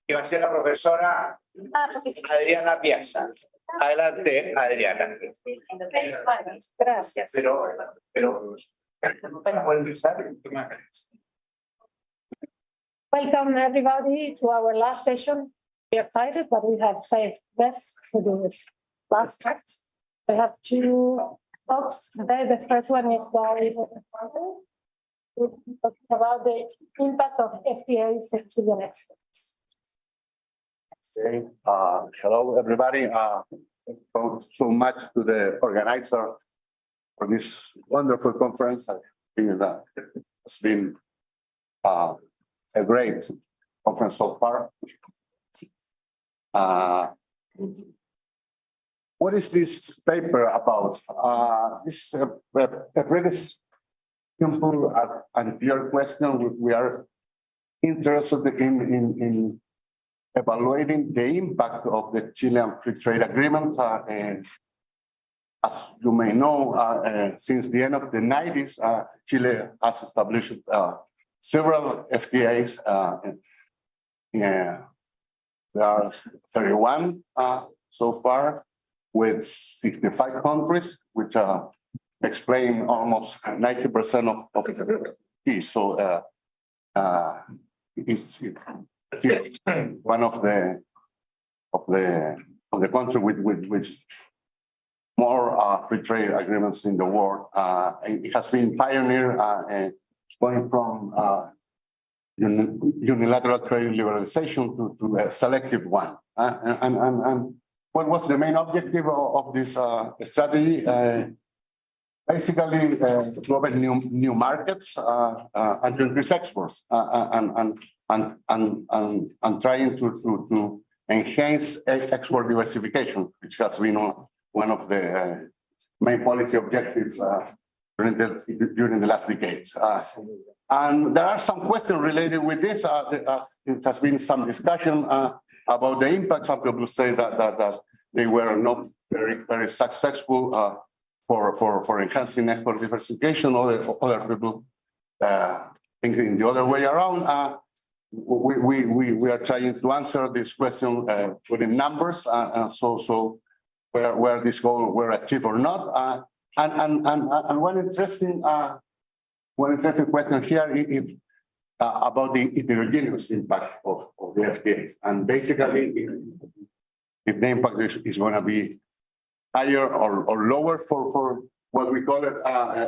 que va a ser la profesora Adriana Piazza. Adelante, Adriana. Gracias. Pero Welcome everybody to our last session. We are excited, but we have saved best for the last part. We have two talks today. The first one is by about the impact of FTAs in Chilean exports. Okay. Hello, everybody. Thanks so much to the organizer for this wonderful conference. I think that it's been a great conference so far. What is this paper about? This is a pretty simple and clear question. We are interested in evaluating the impact of the Chilean Free Trade Agreement. And as you may know, since the end of the 90s, Chile has established several FTAs. There are 31 so far, with 65 countries, which explain almost 90% of the fee. So it's one of the country with more free trade agreements in the world. It has been pioneer going from unilateral trade liberalization to a selective one. And what was the main objective of this strategy? Basically, to open new markets and to increase exports and trying to enhance export diversification, which has been one of the main policy objectives during the last decades. And there are some questions related with this. There has been some discussion about the impact. Some people say that they were not very successful for enhancing export diversification. Other people thinking the other way around. We are trying to answer this question within numbers, so where this goal were achieved or not. And one interesting question here is about the heterogeneous impact of the FTAs. And basically, if the impact is going to be higher or lower for what we call it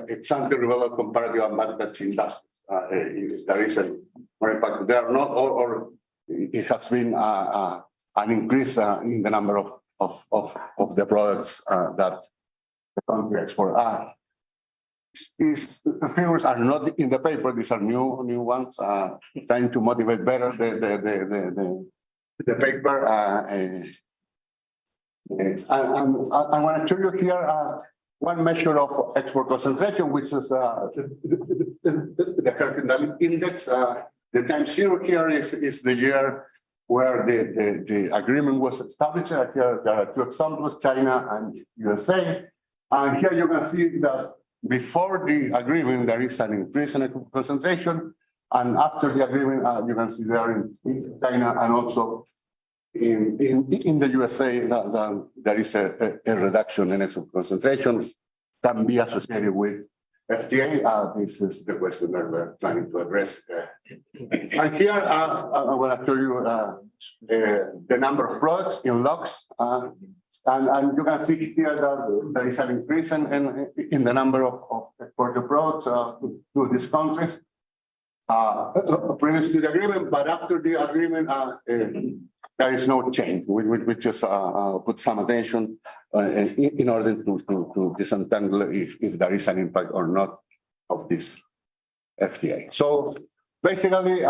ex-ante relevant comparative advantage industries. If there is a more impact there or not, or it has been an increase in the number of the products that the country export. These figures are not in the paper. These are new ones. Trying to motivate better the paper. I want to show you here one measure of export concentration, which is the Herfindahl index. The time zero here is the year where the agreement was established. Here there are two examples, China and USA. And here you can see that before the agreement, there is an increase in export concentration. And after the agreement, you can see there in China and also in the USA, there is a reduction in export concentration can be associated with FTA. This is the question that we're planning to address. And here, I want to show you the number of products in logs. And you can see here that there is an increase in the number of exported products to these countries previous to the agreement, but after the agreement, there is no change. We just put some attention in order to disentangle if there is an impact or not of this FTA. So basically,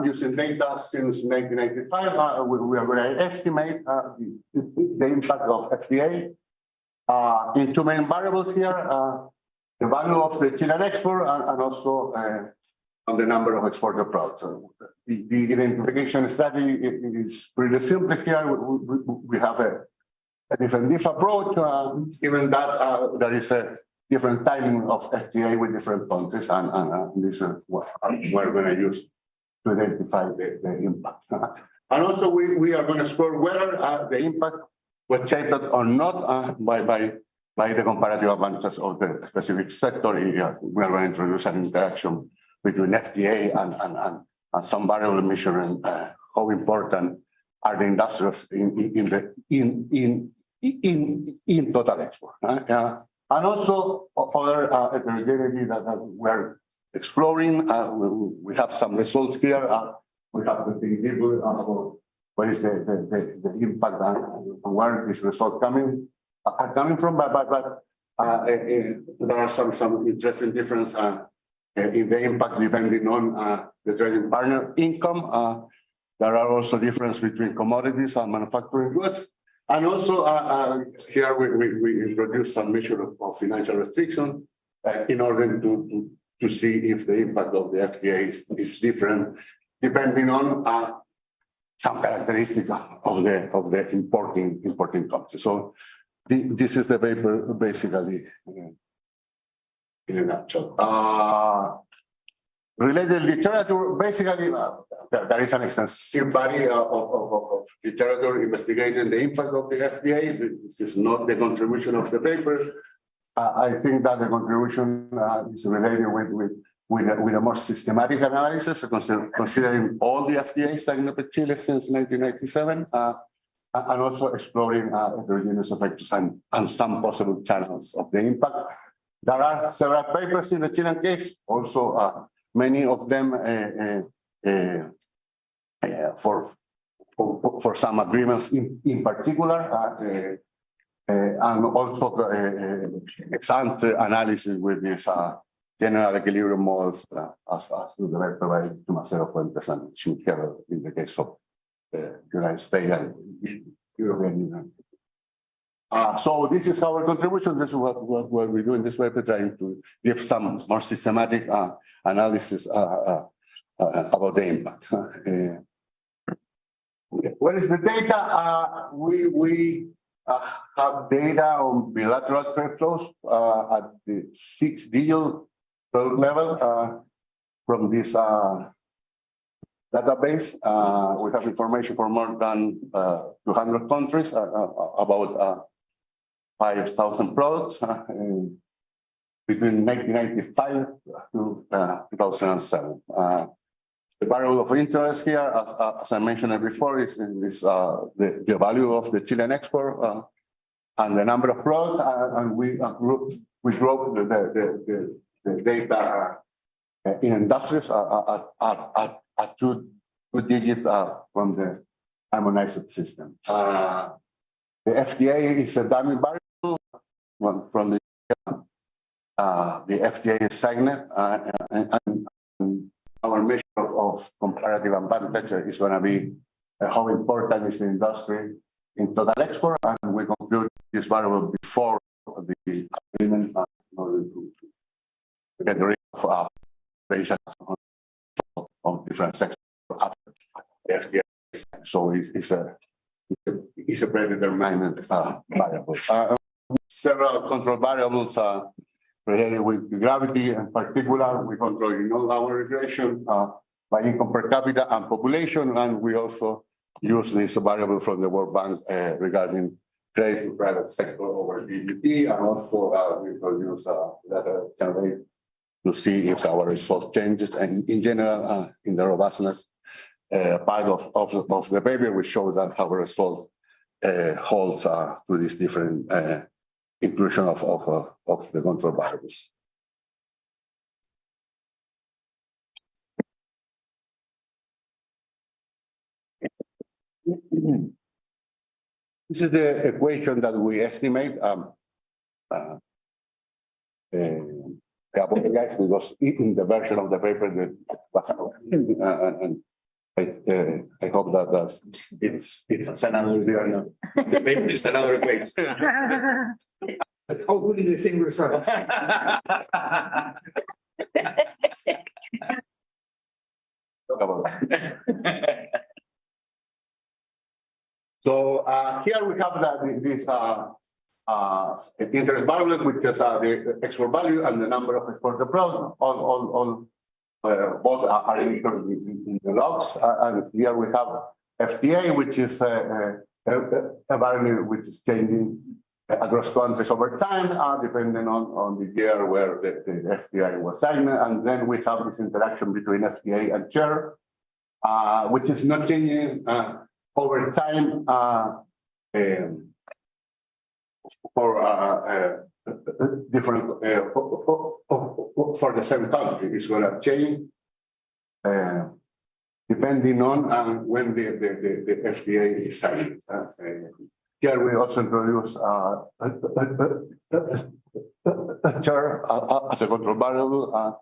using data since 1995, we are going to estimate the impact of FTA in two main variables here, the value of the Chilean export and also on the number of exported products. The identification strategy is pretty simple here. We have a different approach, given that there is a different timing of FTA with different countries, and this is what we're going to use to identify the impact. And also we are going to explore whether the impact was shaped or not by the comparative advantages of the specific sector. We are going to introduce an interaction between FTA and some variable measuring how important are the industries in total export. And also other heterogeneity that we're exploring. We have some results here. We have to think deeply about what is the impact and where these results are coming from. But there are some interesting difference in the impact depending on the trading partner income. There are also differences between commodities and manufacturing goods. And also here we introduce some measure of financial restriction in order to see if the impact of the FTA is different depending on some characteristic of the importing country. So this is the paper basically in a nutshell. Related literature, basically, there is an extensive body of literature investigating the impact of the FTA. This is not the contribution of the paper. I think that the contribution is related with a more systematic analysis, considering all the FTA signed with Chile since 1997, and also exploring heterogeneous effects and some possible channels of the impact. There are several papers in the Chilean case, also many of them for some agreements in particular, and also ex-ante analysis with these general equilibrium models, as developed by Tomasero Fuentes and Schmidt-Heller in the case of the United States and European Union. So this is our contribution. This is what we do in this paper, trying to give some more systematic analysis about the impact. What is the data? We have data on bilateral trade flows at the 6-digit level from this database. We have information for more than 200 countries about 5,000 products between 1995 to 2007. The variable of interest here, as I mentioned before, is the value of the Chilean export and the number of products, and we group the data in industries at two digits from the harmonized system. The FTA is a dummy variable from the FTA segment, and our measure of comparative advantage is going to be how important is the industry in total export, and we conclude this variable before the agreement in order to get rid of on different sectors after the FTA. So it's a predetermined variable. Several control variables related with gravity. In particular, we control our regression by income per capita and population, and we also use this variable from the World Bank regarding trade to private sector over GDP, and also we produce data generate to see if our result changes. And in general, in the robustness part of the paper, we show that our result holds to this different inclusion of the control variables. This is the equation that we estimate. I apologize because in the version of the paper that was and I hope that it's another the paper is another equation. Hopefully the same results. So here we have this interest variable, which is the export value and the number of exported products. All both are included in the logs. And here we have FTA, which is a value which is changing across countries over time, depending on the year where the FTA was signed. And then we have this interaction between FTA and share, which is not changing over time for different for the same country. It's going to change depending on when the FTA is signed. Here we also introduce a share as a control variable.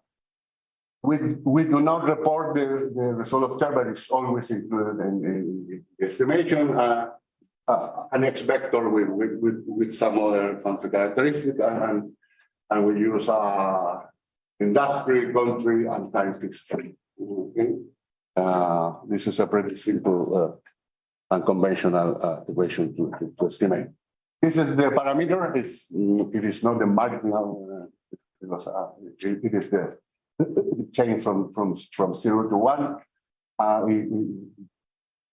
We do not report the result of share, but it's always included in the estimation. An X vector with some other country characteristics, and we use industry, country, and time fixed. Okay. This is a pretty simple and conventional equation to estimate. This is the parameter. It is not the marginal. It is the change from 0 to 1.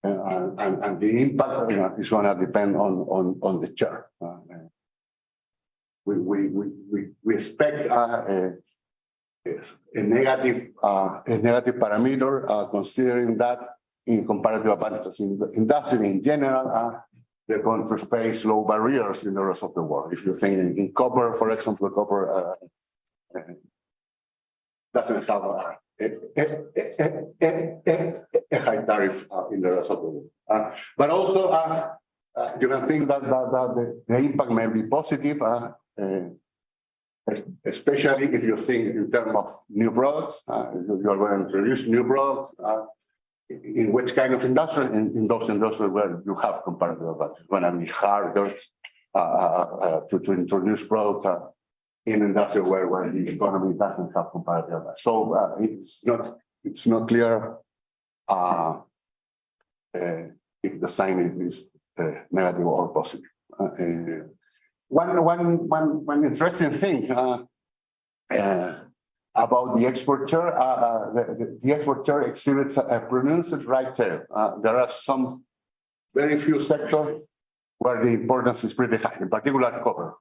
And the impact is going to depend on the share. we expect a negative parameter, considering that in comparative advantages in the industry in general, the countries face low barriers in the rest of the world. If you think in copper, for example, copper doesn't have a high tariff in the rest of the world. But also, you can think that the impact may be positive, especially if you think in terms of new products. You are going to introduce new products. In which kind of industry? In those industries where you have comparative advantage. It's going to be harder to introduce products in industry where the economy doesn't have comparative advantage. So it's not clear if the sign is negative or positive. One interesting thing about the export share, the export share exhibits a pronounced right tail. There are some very few sectors where the importance is pretty high, in particular copper.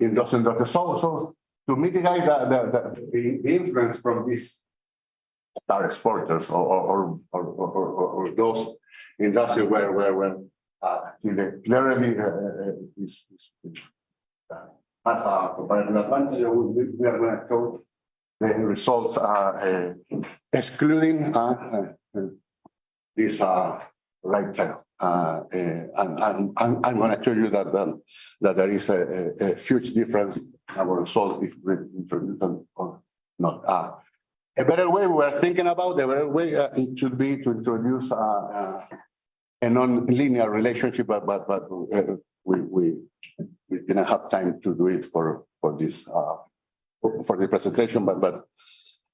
In those industries. So to mitigate the influence from these star exporters or those industries where clearly has a comparative advantage, we are going to show the results excluding this right tail. And I'm going to show you that there is a huge difference in our results if we introduce them or not. A better way we are thinking about, a better way it should be to introduce a non-linear relationship, but we didn't have time to do it for this for the presentation, but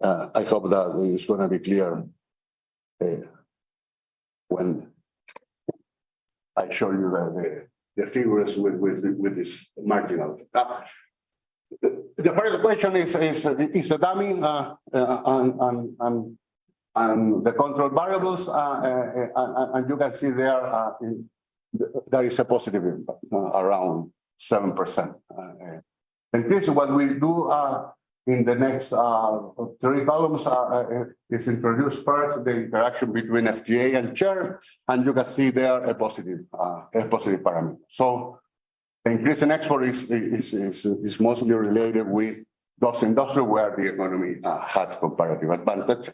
I hope that it's going to be clear when I show you the figures with this marginal. The first question is a dummy and the control variables, and you can see there is a positive impact around 7%. And this is what we do in the next 3 columns is introduce first the interaction between FTA and share, and you can see there a positive parameter. So the increase in export is mostly related with those industries where the economy had comparative advantage.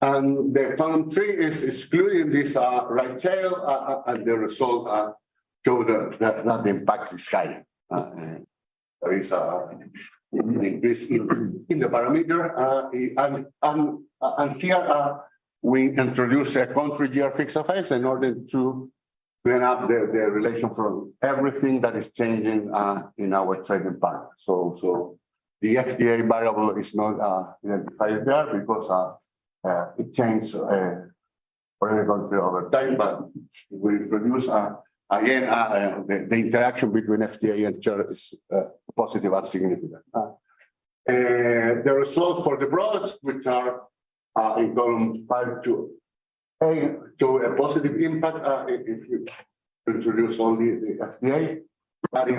And the column 3 is excluding this right tail, and the result show that the impact is high. There is an increase in the parameter, and here we introduce a country year fixed effects in order to clean up the relation from everything that is changing in our trading partner. So the FTA variable is not identified there because it changes for every country over time, but we introduce again the interaction between FTA and share is positive and significant. The results for the products, which are in column 5 to 8, show a positive impact if you introduce only the FTA, but if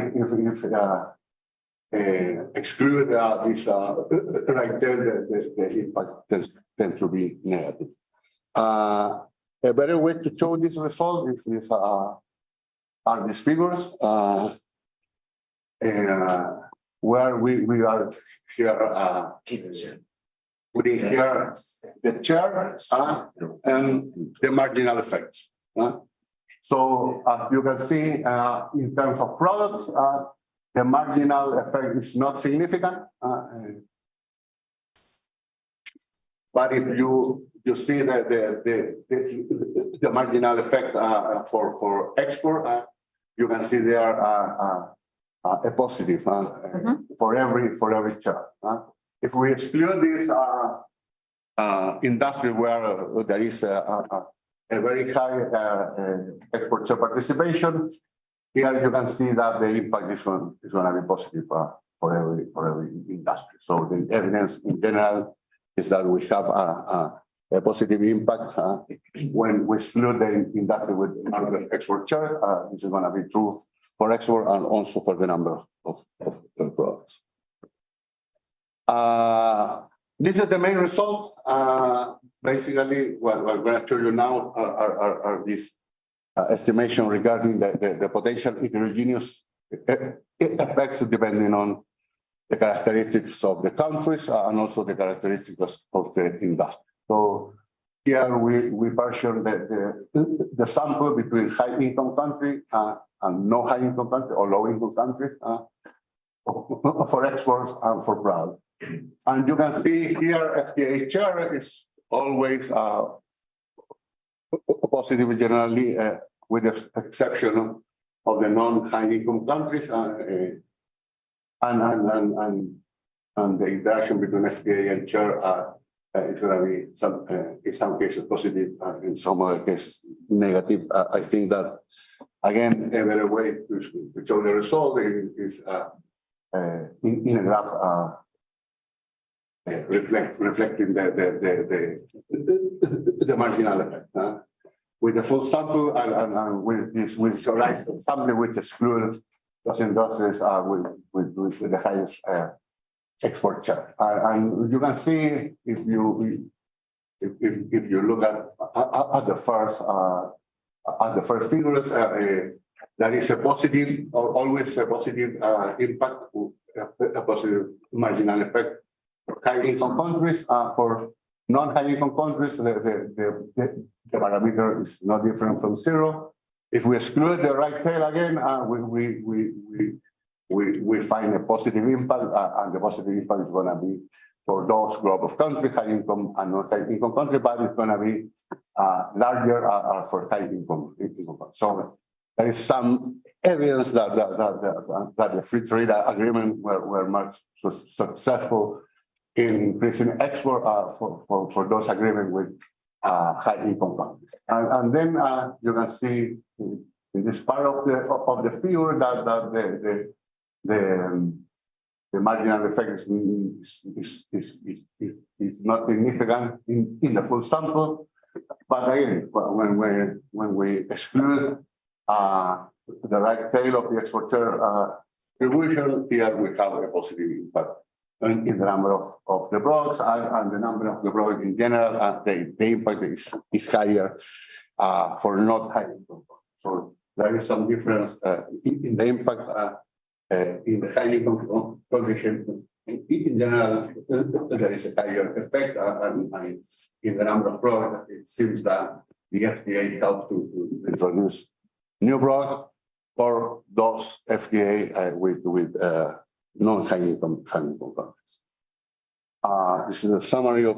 exclude this right there, the impact tends to be negative. A better way to show this result is are these figures, where we are here putting here the share and the marginal effects. So as you can see, in terms of products, the marginal effect is not significant. But if you see that the marginal effect for export, you can see there a positive for every chart. If we exclude this industry where there is a very high export share participation, here you can see that the impact is going to be positive for every industry. So the evidence in general is that we have a positive impact when we exclude the industry with market export share. This is going to be true for export and also for the number of products. This is the main result. Basically, what I'm going to show you now are these estimation regarding the potential heterogeneous effects depending on the characteristics of the countries and also the characteristics of the industry. So here we portion the sample between high income country and no high income country or low income countries for exports and for products. And you can see here FTA share is always positive generally, with the exception of the non-high income countries and the interaction between FTA and share is going to be in some cases positive, in some other cases negative. I think that again a better way to show the result is in a graph. Reflecting the marginal effect with the full sample and with this sample which excludes those industries with the highest export share. And you can see if you look at the first figures, there is a positive, always a positive impact, a positive marginal effect. For high income countries, for non-high income countries, the parameter is not different from zero. If we exclude the right tail again, we find a positive impact, and the positive impact is going to be for those group of countries, high income and non-high income countries, but it's going to be larger for high income. So there is some evidence that the free trade agreement were much successful in increasing export for those agreements with high income countries. And then you can see in this part of the figure that the marginal effect is not significant in the full sample. But again, when we exclude the right tail of the exporter contribution, here we have a positive impact in the number of the products and the number of the products in general. The impact is higher for not high income. So there is some difference in the impact in the high income condition. In general, there is a higher effect, and in the number of products, it seems that the FDA helped to introduce new products for those FDA with non-high income countries. This is a summary of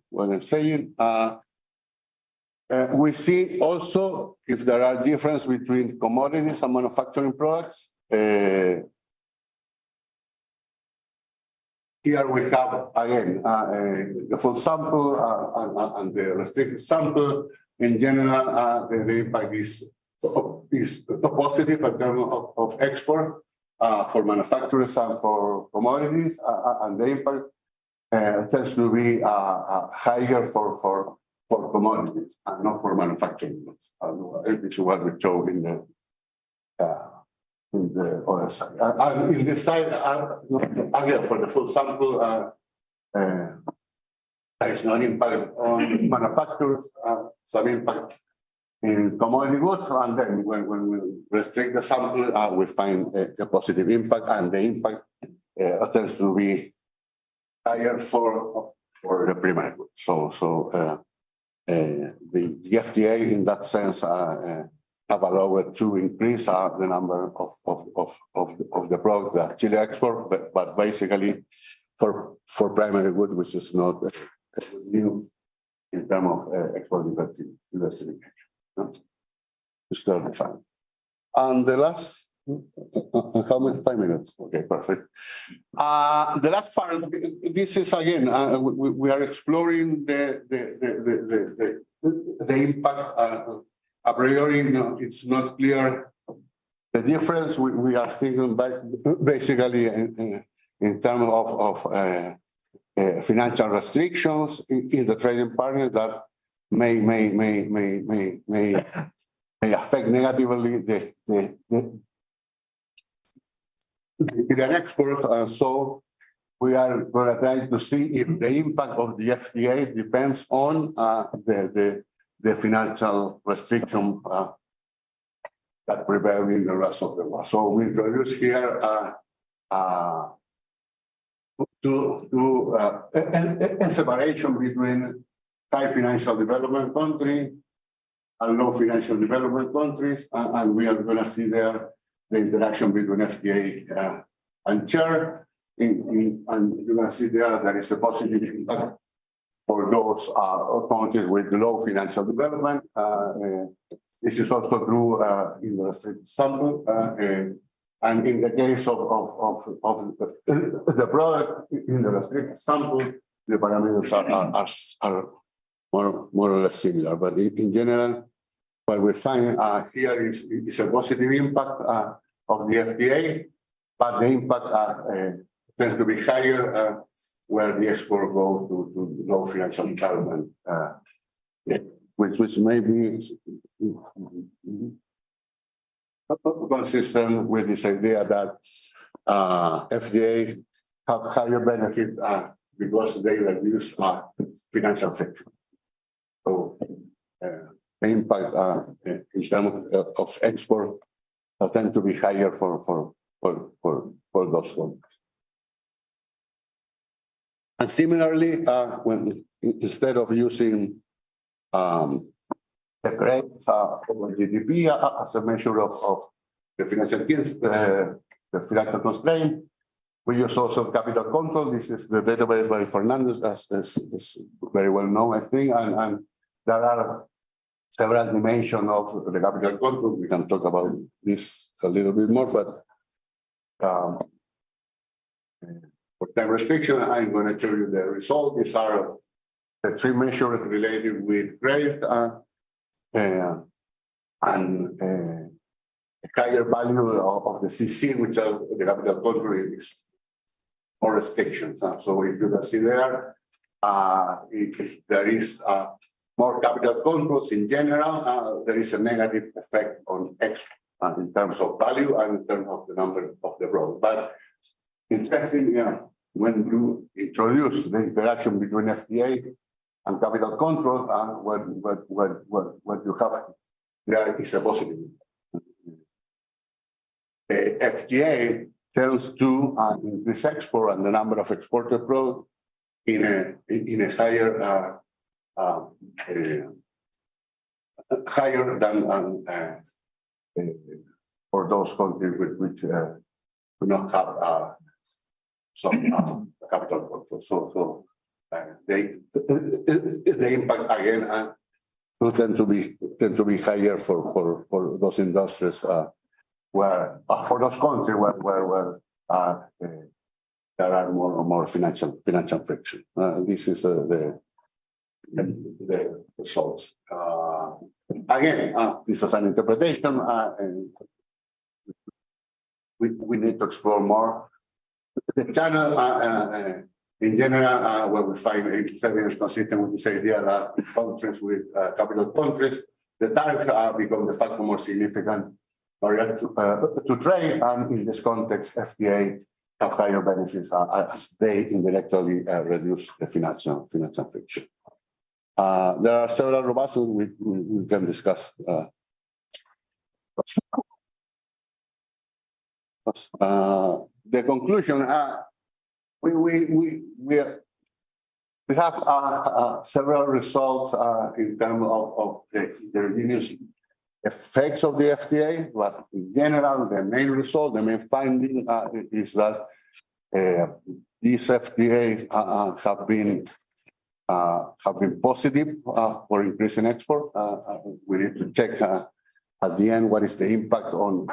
what I'm saying. We see also if there are differences between commodities and manufacturing products. Here we have again the full sample and the restricted sample. In general, the impact is positive in terms of export for manufacturers and for commodities, and the impact tends to be higher for commodities and not for manufacturing goods. This is what we show in the other side. And in this side, again, for the full sample, there is no impact on manufacturers, some impact in commodity goods, and then when we restrict the sample, we find a positive impact, and the impact tends to be higher for the primary goods. So the FDA, in that sense, have allowed to increase the number of the product that Chile export, but basically for primary goods, which is not new in terms of export diversification. It's 35. And the last, how many? 5 minutes. Okay, perfect. The last part, this is again, we are exploring the impact. A priori, it's not clear the difference. We are thinking back basically in terms of financial restrictions in the trading partner that may affect negatively Nigerian export. So we are going to try to see if the impact of the FTA depends on the financial restriction that prevail in the rest of the world. So we introduce here a separation between high financial development country and low financial development countries, and we are going to see there the interaction between FTA and chair. And you're going to see there is a positive impact for those countries with low financial development. This is also true in the restricted sample. And in the case of the product in the restricted sample, the parameters are more or less similar. But in general, what we find here is a positive impact of the FTA, but the impact tends to be higher where the export goes to low financial development, which may be consistent with this idea that FDA have higher benefit because they reduce financial friction. So the impact in terms of export tend to be higher for those countries. And similarly, when instead of using the growth over GDP as a measure of the financial constraint, we use also capital control. This is the database by Fernandez, as is very well known, I think, and there are several dimensions of the capital control. We can talk about this a little bit more, but for time restriction, I'm going to show you the result. These are the three measures related with grade and higher value of the CC, which are the capital control is more restrictions. So if you can see there, if there is more capital controls in general, there is a negative effect on X in terms of value and in terms of the number of the product. But interesting, when you introduce the interaction between FTA and capital control, what you have there is a positive. The FTA tends to increase export and the number of exported products in a higher higher than for those countries which do not have some capital control. So the impact again will tend to be higher for those industries where for those countries where there are more financial friction. This is the results. Again, this is an interpretation, and we need to explore more. The channel, in general, where we find evidence consistent with this idea that in countries with capital countries, the tariffs become de facto more significant barrier to trade, and in this context, FTA have higher benefits as they indirectly reduce the financial friction. There are several robustness we can discuss. The conclusion, we have several results in terms of the heterogeneous effects of the FTA, but in general, the main result, the main finding is that these FTAs have been positive for increasing export. We need to check at the end what is the impact on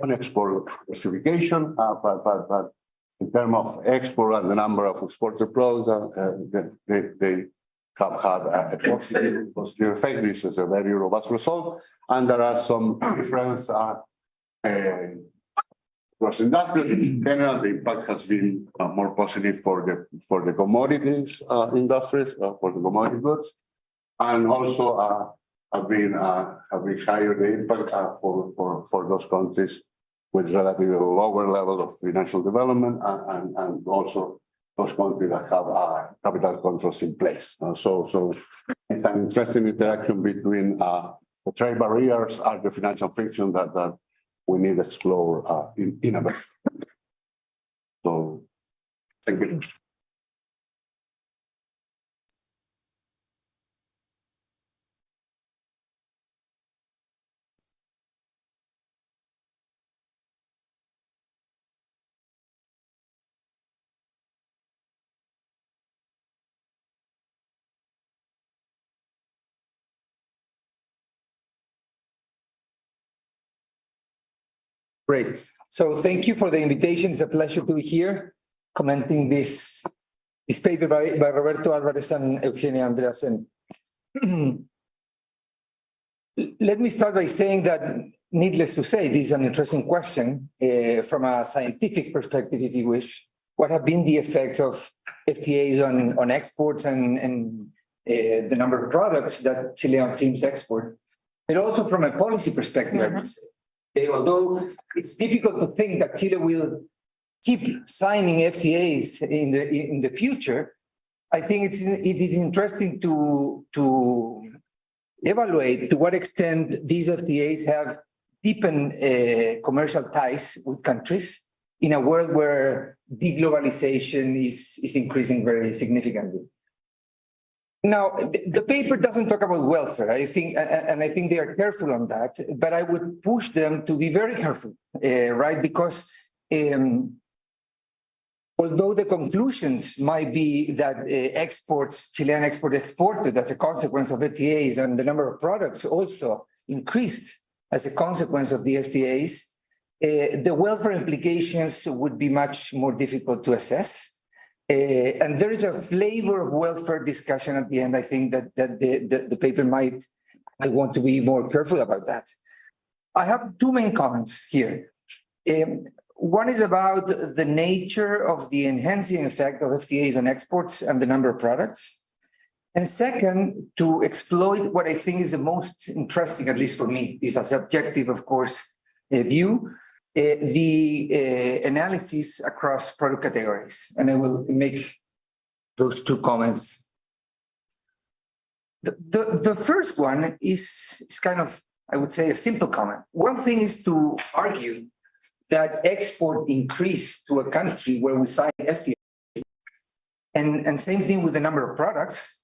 export diversification, but in terms of export and the number of exported products, they have had a positive effect. This is a very robust result, and there are some difference across industries. In general, the impact has been more positive for the commodities industries, for the commodity goods, and also have been higher the impact for those countries with relatively lower level of financial development and also those countries that have capital controls in place. So it's an interesting interaction between the trade barriers and the financial friction that we need to explore in America. So thank you. Great. So thank you for the invitation. It's a pleasure to be here commenting this paper by Roberto Alvarez and Eugenia Andreasen. Let me start by saying that, needless to say, this is an interesting question from a scientific perspective, if you wish. What have been the effects of FTAs on exports and the number of products that Chilean firms export, but also from a policy perspective, I would say. Although it's difficult to think that Chile will keep signing FTAs in the future, I think it is interesting to evaluate to what extent these FTAs have deepened commercial ties with countries in a world where deglobalization is increasing very significantly. Now, the paper doesn't talk about welfare, I think, and I think they are careful on that, but I would push them to be very careful, right? Because although the conclusions might be that Chilean export exported as a consequence of FTAs and the number of products also increased as a consequence of the FTAs, the welfare implications would be much more difficult to assess. And there is a flavor of welfare discussion at the end. I think that the paper might want to be more careful about that. I have two main comments here. One is about the nature of the enhancing effect of FTAs on exports and the number of products. And second, to exploit what I think is the most interesting, at least for me, is a subjective, of course, view, the analysis across product categories. And I will make those two comments. The first one is kind of, I would say, a simple comment. One thing is to argue that export increased to a country where we sign FTA, and same thing with the number of products,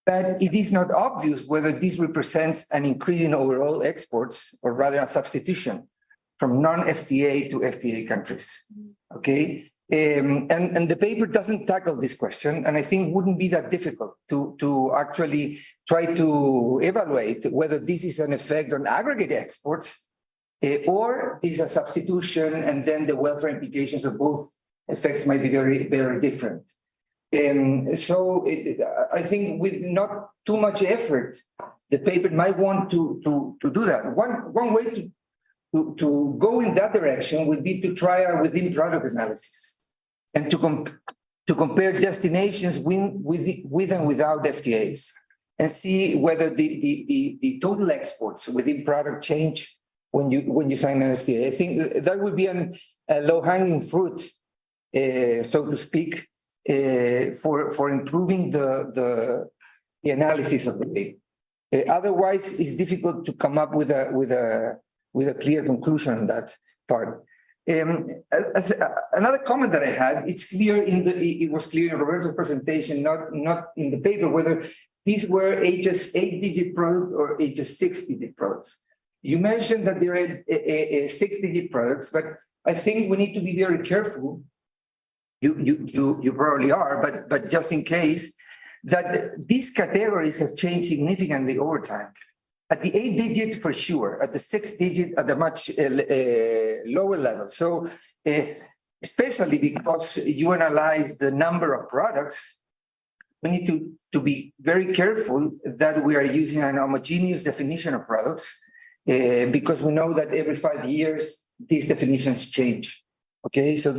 but it is not obvious whether this represents an increase in overall exports or rather a substitution from non-FTA to FTA countries, okay? And the paper doesn't tackle this question, and I think wouldn't be that difficult to actually try to evaluate whether this is an effect on aggregate exports or is a substitution, and then the welfare implications of both effects might be very, very different. So I think with not too much effort, the paper might want to do that. One way to go in that direction would be to try a within product analysis and to compare destinations with and without FTAs and see whether the total exports within product change when you sign an FTA. I think that would be a low-hanging fruit, so to speak, for improving the analysis of the paper. Otherwise, it's difficult to come up with a clear conclusion on that part. Another comment that I had, it was clear in Roberto's presentation, not in the paper, whether these were HS 8-digit products or HS 6-digit products. You mentioned that there are 6-digit products, but I think we need to be very careful. You probably are, but just in case, that these categories have changed significantly over time. At the 8-digit, for sure, at the 6-digit, at a much lower level. So, especially because you analyze the number of products, we need to be very careful that we are using an homogeneous definition of products, because we know that every 5 years, these definitions change. Okay, so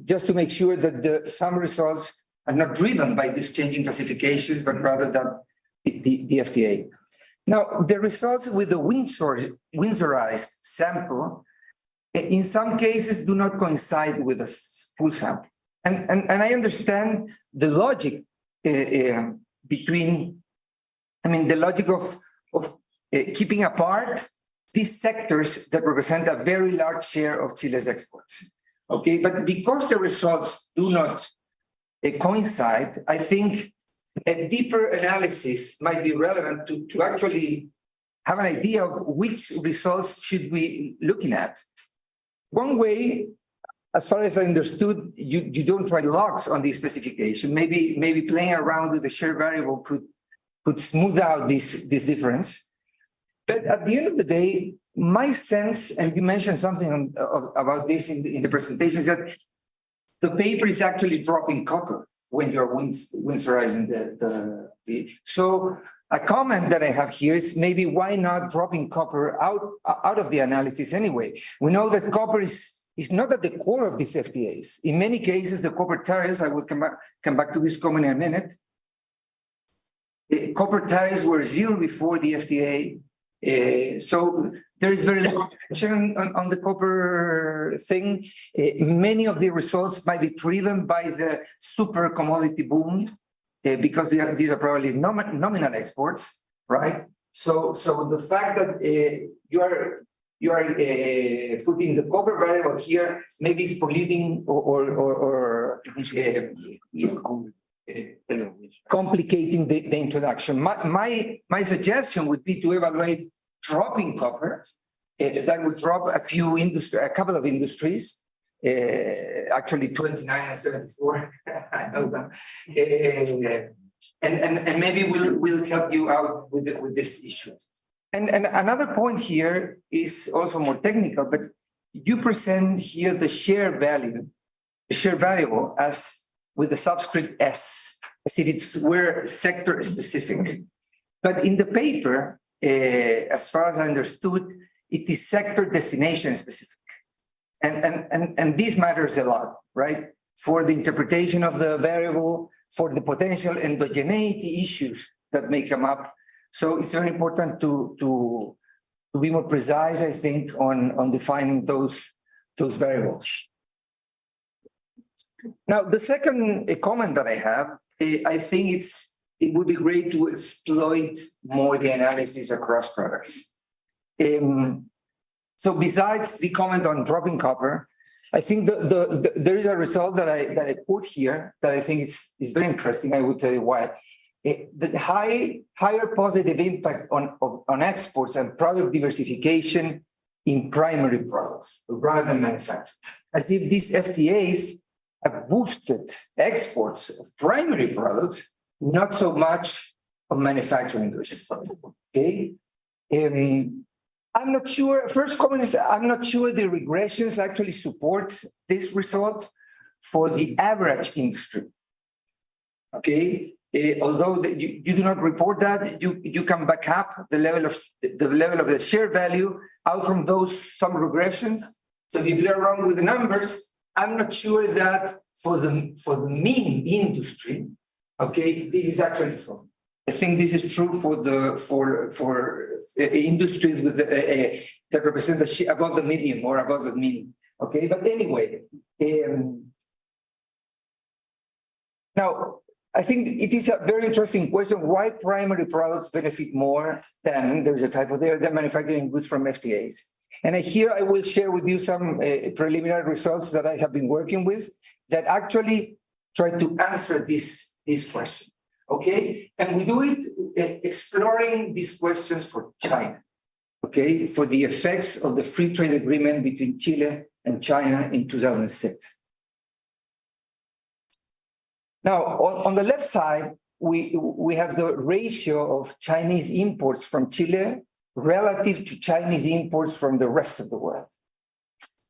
just to make sure that some results are not driven by these changing classifications, but rather than the FTA. Now, the results with the Windsorized sample in some cases do not coincide with a full sample. And I understand the logic between, the logic of keeping apart these sectors that represent a very large share of Chile's exports. Okay, but because the results do not coincide, I think a deeper analysis might be relevant to actually have an idea of which results should we looking at. One way, as far as I understood, you don't try logs on the specification. Maybe playing around with the share variable could smooth out this difference. But at the end of the day, my sense, and you mentioned something about this in the presentation, is that the paper is actually dropping copper when you're winterizing the. So a comment that I have here is maybe why not dropping copper out of the analysis anyway? We know that copper is not at the core of these FTAs. In many cases, the copper tariffs, I will come back to this comment in a minute. The copper tariffs were zero before the FTA. So there is very little action on the copper thing. Many of the results might be driven by the super commodity boom because these are probably nominal exports, right? So the fact that you are putting the copper variable here maybe is polluting or complicating the introduction. My suggestion would be to evaluate dropping copper. That would drop a couple of industries, actually 29 and 74. I know them, and maybe we'll help you out with this issue. And another point here is also more technical, but you present here the share variable as with the subscript S, as if we're sector specific. But in the paper, as far as I understood, it is sector destination specific. And this matters a lot, right? For the interpretation of the variable, for the potential endogeneity issues that may come up. So it's very important to be more precise, I think, on defining those variables. Now, the second comment that I have, I think it would be great to exploit more the analysis across products. So besides the comment on dropping copper, I think there is a result that I put here that I think is very interesting. I will tell you why. The higher positive impact on exports and product diversification in primary products rather than manufacturing. As if these FTAs have boosted exports of primary products, not so much of manufacturing goods. Okay. I'm not sure. First comment is I'm not sure the regressions actually support this result for the average industry. Okay. Although you do not report that, you can back up the level of the share value out from some regressions. So if you play around with the numbers, I'm not sure that for the mean industry, okay, this is actually true. I think this is true for industries with that represent above the median or above the mean. Okay, but anyway, now I think it is a very interesting question why primary products benefit more than there's a typo there than manufacturing goods from FTAs. And here I will share with you some preliminary results that I have been working with that actually try to answer this question. Okay, and we do it exploring these questions for China. Okay, for the effects of the free trade agreement between Chile and China in 2006. Now, on the left side, we have the ratio of Chinese imports from Chile relative to Chinese imports from the rest of the world.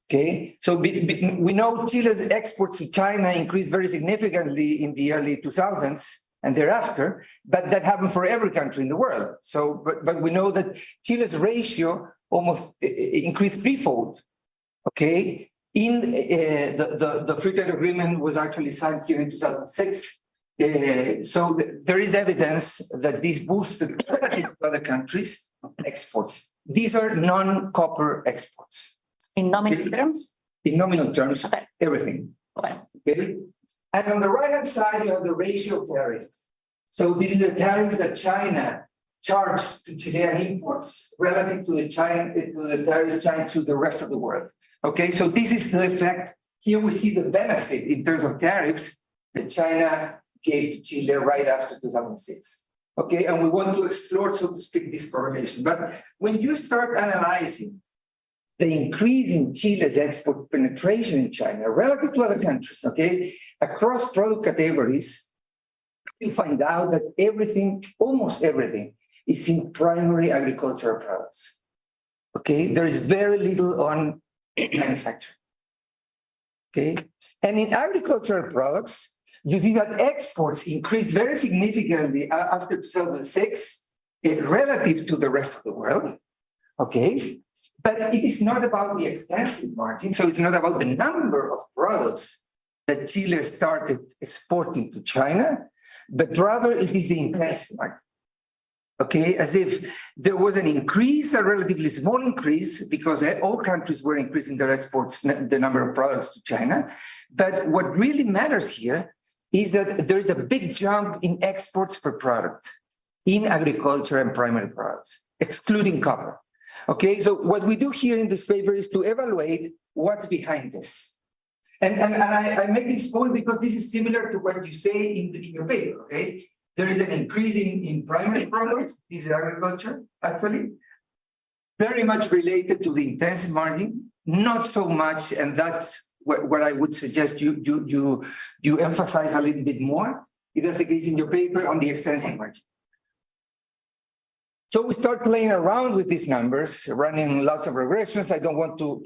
Okay, so we know Chile's exports to China increased very significantly in the early 2000s and thereafter, but that happened for every country in the world. So, but we know that Chile's ratio almost increased threefold. Okay, in the free trade agreement was actually signed here in 2006. So there is evidence that this boosted other countries' exports. These are non-copper exports. In nominal terms? In nominal terms, Okay. everything. Okay. Okay? And on the right-hand side, you have the ratio tariff. So this is the tariffs that China charged to Chilean imports relative to the tariffs charged to the rest of the world. Okay, so this is the effect. Here we see the benefit in terms of tariffs that China gave to Chile right after 2006. Okay, and we want to explore, so to speak, this correlation. But when you start analyzing the increase in Chile's export penetration in China relative to other countries, okay, across product categories, you find out that everything, almost everything, is in primary agricultural products. Okay, there is very little on manufacturing. Okay, and in agricultural products, you see that exports increased very significantly after 2006 relative to the rest of the world. Okay, but it is not about the extensive margin, so it's not about the number of products that Chile started exporting to China, but rather it is the intensive margin. Okay, as if there was an increase, a relatively small increase, because all countries were increasing their exports, the number of products to China. But what really matters here is that there's a big jump in exports per product in agriculture and primary products, excluding copper. Okay, so what we do here in this paper is to evaluate what's behind this. And I make this point because this is similar to what you say in your paper, okay? There is an increase in primary products, this is agriculture, actually, very much related to the intensive margin, not so much, and that's what I would suggest you emphasize a little bit more. It is the case in your paper on the extensive margin. So we start playing around with these numbers, running lots of regressions. I don't want to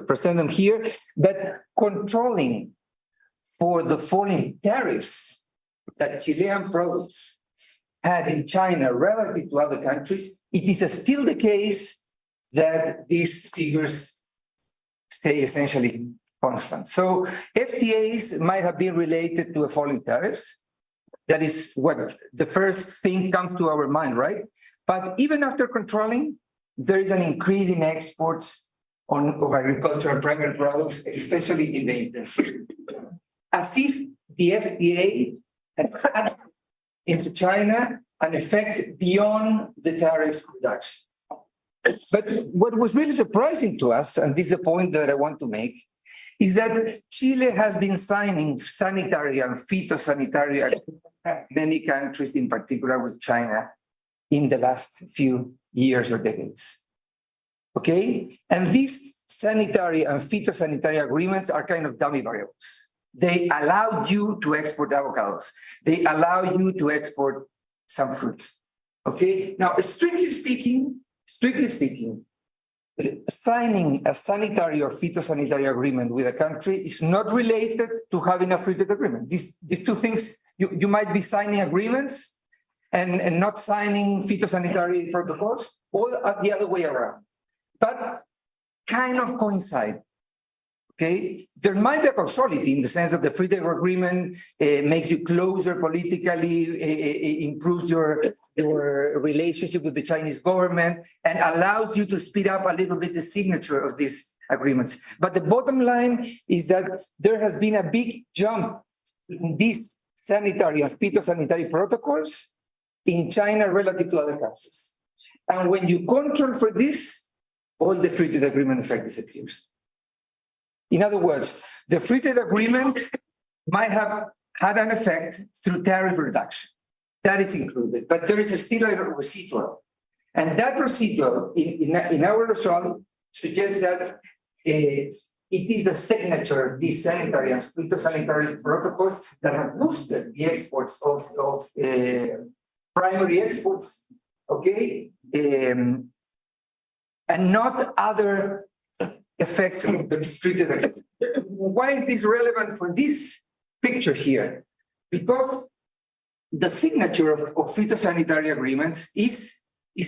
present them here, but controlling for the falling tariffs that Chilean products had in China relative to other countries, it is still the case that these figures stay essentially constant. So FTAs might have been related to a falling tariffs. That is what the first thing comes to our mind, right? But even after controlling, there is an increase in exports of agricultural and primary products, especially in the intensive. As if the FTA had into China an effect beyond the tariff reduction. But what was really surprising to us, and this is a point that I want to make, is that Chile has been signing sanitary and phytosanitary agreements, many countries, in particular with China, in the last few years or decades. Okay? And these sanitary and phytosanitary agreements are kind of dummy variables. They allow you to export avocados. They allow you to export some fruits. Okay? Now, strictly speaking, signing a sanitary or phytosanitary agreement with a country is not related to having a free trade agreement. These two things, you might be signing agreements and not signing phytosanitary protocols, or the other way around, but kind of coincide. Okay, there might be a causality in the sense that the free trade agreement makes you closer politically, improves your relationship with the Chinese government, and allows you to speed up a little bit the signature of these agreements. But the bottom line is that there has been a big jump in these sanitary and phytosanitary protocols in China relative to other countries. And when you control for this, all the free trade agreement effect disappears. In other words, the free trade agreement might have had an effect through tariff reduction. That is included, but there is still a residual. And that residual, in our result, suggests that it is the signature of these sanitary and phytosanitary protocols that have boosted the exports of primary exports, okay? And not other effects of the free trade agreement. Why is this relevant for this picture here? Because the signature of phytosanitary agreements is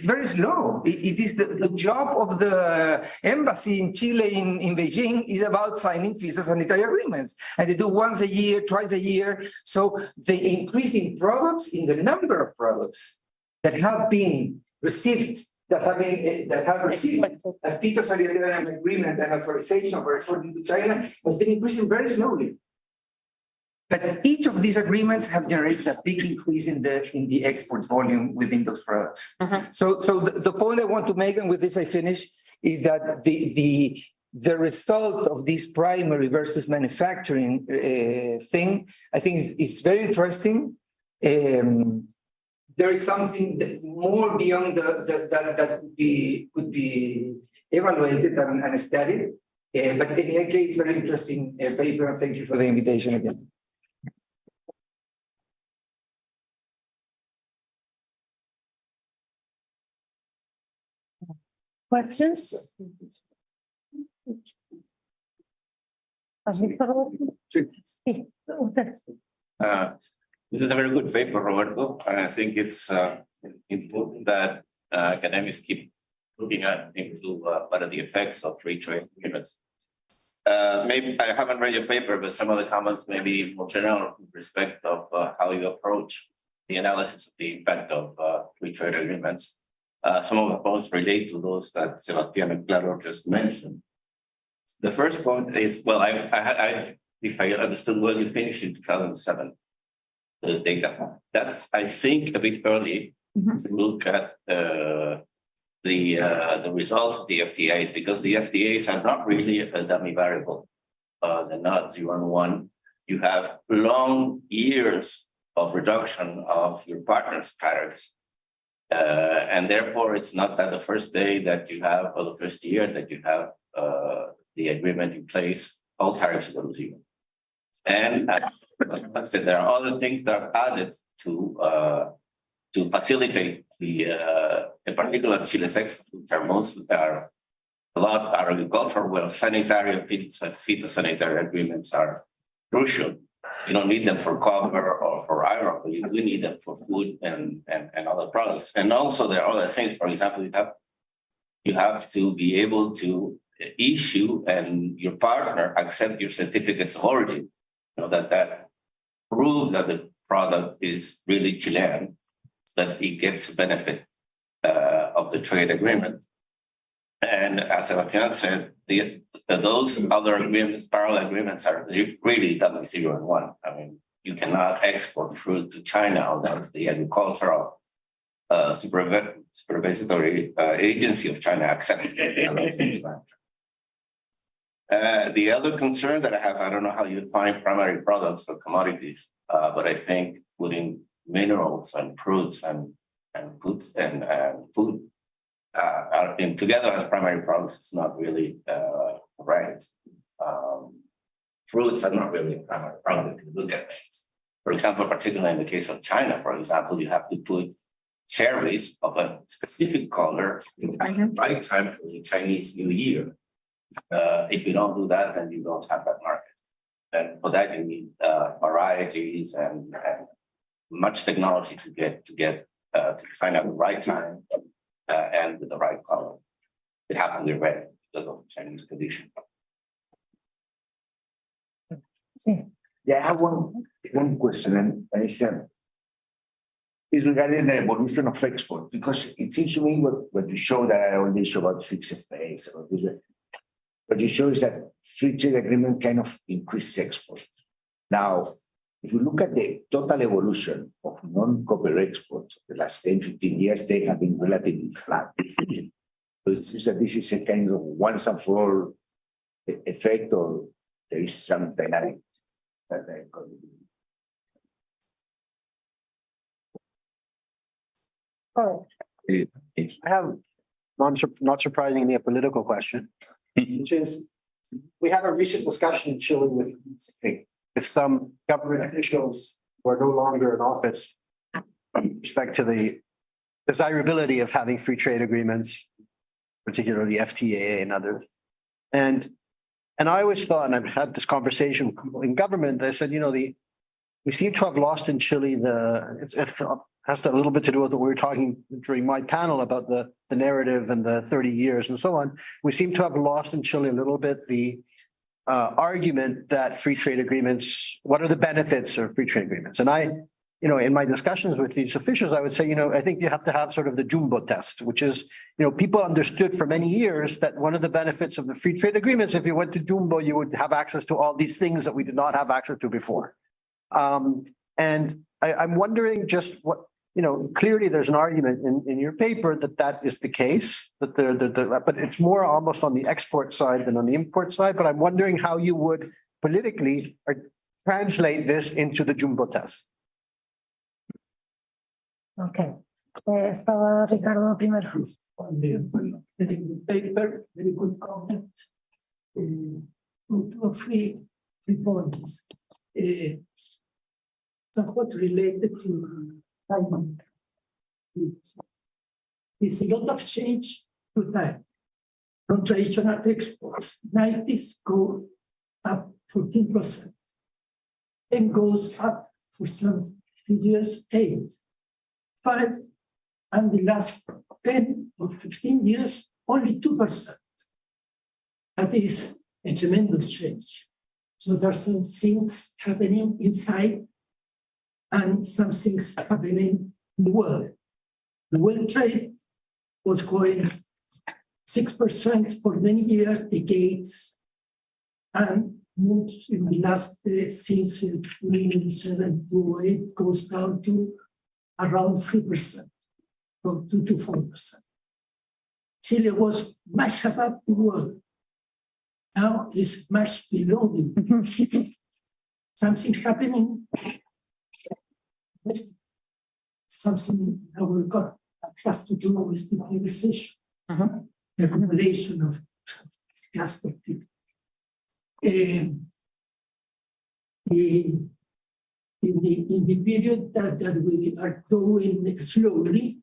very slow. It is the job of the embassy in Chile, in Beijing, is about signing phytosanitary agreements. And they do once a year, twice a year. So the increase in products, in the number of products that have been received that have received a phytosanitary agreement and authorization for exporting to China has been increasing very slowly. But each of these agreements have generated a big increase in the export volume within those products. So the point I want to make, and with this I finish, is that the result of this primary versus manufacturing thing, I think is very interesting. There is something that more beyond that could be evaluated and studied. But in any case, very interesting paper, and thank you for the invitation again. Questions? This is a very good paper, Roberto, and I think it's important that academics keep looking into what are the effects of free trade agreements. Maybe I haven't read your paper, but some of the comments may be more general with respect of how you approach the analysis of the impact of free trade agreements. Some of the points relate to those that Sebastian and Claro just mentioned. The first point is, well, if I understood well, you finished in 2007. The data. That's, I think, a bit early to look at the results of the FTAs, because the FTAs are not really a dummy variable. They're not 0 and 1. You have long years of reduction of your partner's tariffs. And therefore, it's not that the first day that you have, or the first year that you have the agreement in place, all tariffs go to 0. And as I said, there are other things that are added to facilitate in particular Chile's export, which are a lot are agricultural, where sanitary and phytosanitary agreements are crucial. You don't need them for copper or for iron, but you do need them for food and other products. And also there are other things. For example, you have to be able to issue and your partner accept your certificates of origin. You know, that prove that the product is really Chilean, so that it gets benefit of the trade agreement. And as Sebastian said, those other agreements, parallel agreements, are really dummy 0 and 1. I mean, you cannot export fruit to China unless the agricultural supervisory agency of China accepts it. The other concern that I have, I don't know how you define primary products or commodities, but I think putting minerals and fruits and foods and food together as primary products is not really right. Fruits are not really a primary product if you look at it. For example, particularly in the case of China, for example, you have to put cherries of a specific color in the right time for the Chinese New Year. If you don't do that, then you don't have that market. And for that, you need varieties and much technology to find out the right time and with the right color. It has to be red because of the Chinese condition. Yeah, I have one question, and it's regarding the evolution of export, because it seems to me what you show that I only show about fixed effects, what you show is that free trade agreement kind of increases export. Now, if you look at the total evolution of non-copper exports, the last 10, 15 years, they have been relatively flat. So it seems that this is a kind of once and for all effect, or there is some dynamic that I could. Oh, I have not surprisingly a political question, which is we had a recent discussion in Chile with some government officials who are no longer in office with respect to the desirability of having free trade agreements, particularly FTA and others. And I always thought, and I've had this conversation with people in government, they said, we seem to have lost in Chile it has a little bit to do with what we were talking during my panel about the narrative and the 30 years and so on. We seem to have lost in Chile a little bit the argument that free trade agreements, what are the benefits of free trade agreements? And in my discussions with these officials, I would say, I think you have to have sort of the jumbo test, which is, people understood for many years that one of the benefits of the free trade agreements, if you went to jumbo, you would have access to all these things that we did not have access to before. And I'm wondering just what, clearly there's an argument in your paper that is the case, but it's more almost on the export side than on the import side. But I'm wondering how you would politically translate this into the jumbo test. Okay. Estaba Ricardo primero. On the paper, very good comment. Two or three points. Somewhat related to timing. There's a lot of change to time. From traditional exports, 90s go up 14%, then goes up for some years 8, 5, and the last 10 or 15 years, only 2%. That is a tremendous change. So there are some things happening inside and some things happening in the world. The world trade was going 6% for many years, decades, and moves in the last, since 2007 to 8 goes down to around 3%, from 2 to 4%. Chile was much above the world. Now it's much below the world. Something happening. Something in our economy that has to do with the privatization, the accumulation of gas of people. In the period that we are going slowly,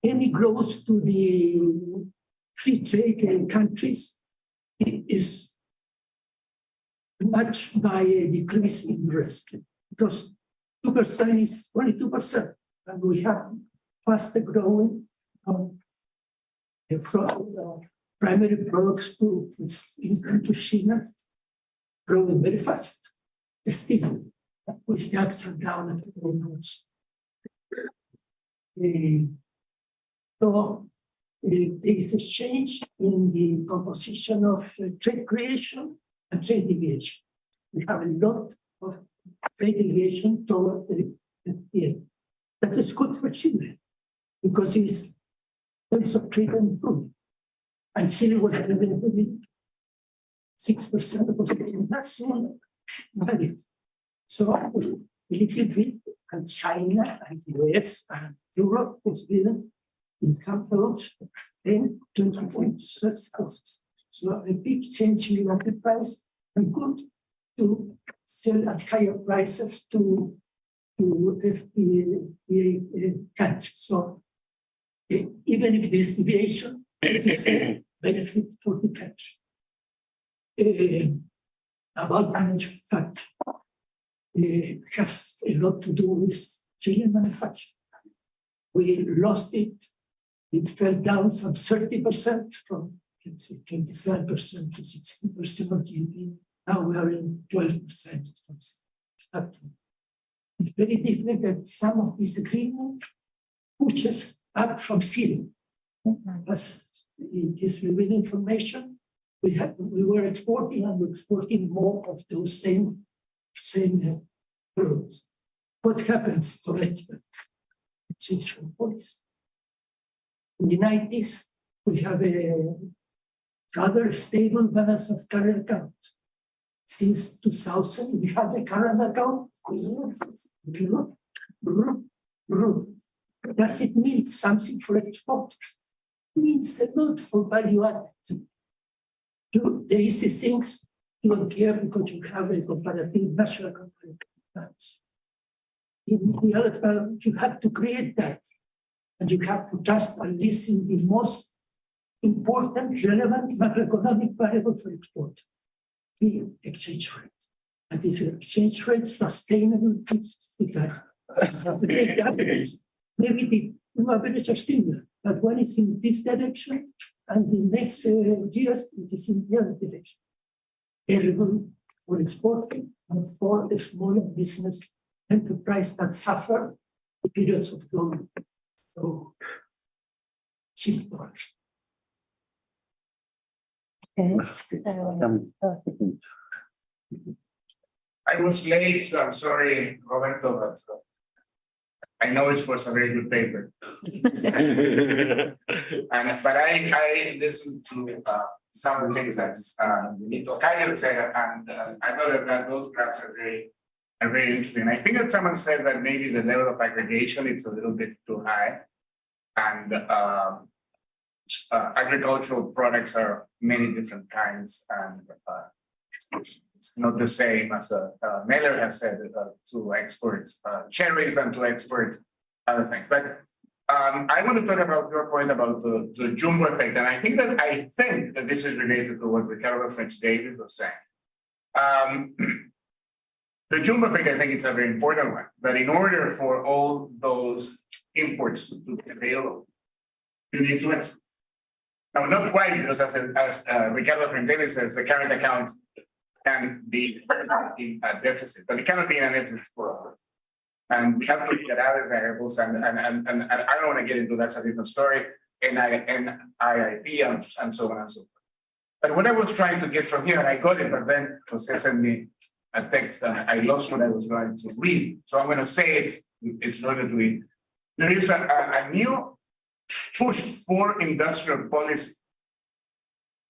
any growth to the free trade countries is matched by a decrease in the rest, because 2% is only 2%, and we have faster growing from primary products to China, growing very fast. Still, with the ups and downs of the growth. So there is a change in the composition of trade creation and trade deviation. We have a lot of trade deviation toward the FTA. That is good for Chile because it's terms of trade and improvement. And Chile was benefiting 6% of the maximum value. So a little bit, and China and the US and Europe was given in some products 10, 20 points. So a big change in market price and good to sell at higher prices to FTA countries. So even if there is deviation, it is a benefit for the country. About manufacturing, has a lot to do with Chilean manufacturing. We lost it. It fell down some 30% from, let's say, 27% to 16% of GDP. Now we are in 12% or something. It's very different that some of these agreements pushes up from zero. As it is revealed information, we were exporting and we're exporting more of those same products. What happens to it? Change from policy. In the 90s, we have a rather stable balance of current account. Since 2000, we have a current account. Does it mean something for exporters? It means a lot for value added. The easy things you don't care because you have a comparative national comparative advantage. In the other hand, you have to create that. And you have to trust at least in the most important, relevant macroeconomic variable for export, the exchange rate. And this exchange rate sustainable to that. Maybe the two averages are similar, but one is in this direction, and the next years it is in the other direction. Terrible for exporting and for the small business enterprise that suffer the periods of low, cheap dollars. Okay. I was late, so I'm sorry, Roberto, but I know it was a very good paper. But I listened to some of the things that Tocayo said, and I thought that those graphs are very interesting. I think that someone said that maybe the level of aggregation is a little bit too high. And agricultural products are many different kinds, and it's not the same as Miller has said to export cherries and to export other things. But I want to talk about your point about the jumbo effect, and I think that this is related to what Ricardo French David was saying. The jumbo effect, I think it's a very important one. That in order for all those imports to be available, you need to export. Now, not quite, because as Ricardo French David says, the current account can be in a deficit, but it cannot be in a net export. And we have to look at other variables, and I don't want to get into that's a different story, and IIP and so on and so forth. But what I was trying to get from here, and I got it, but then Jose sent me a text and I lost what I was going to read. So I'm going to say it, it's not to read. There is a new push for industrial policy.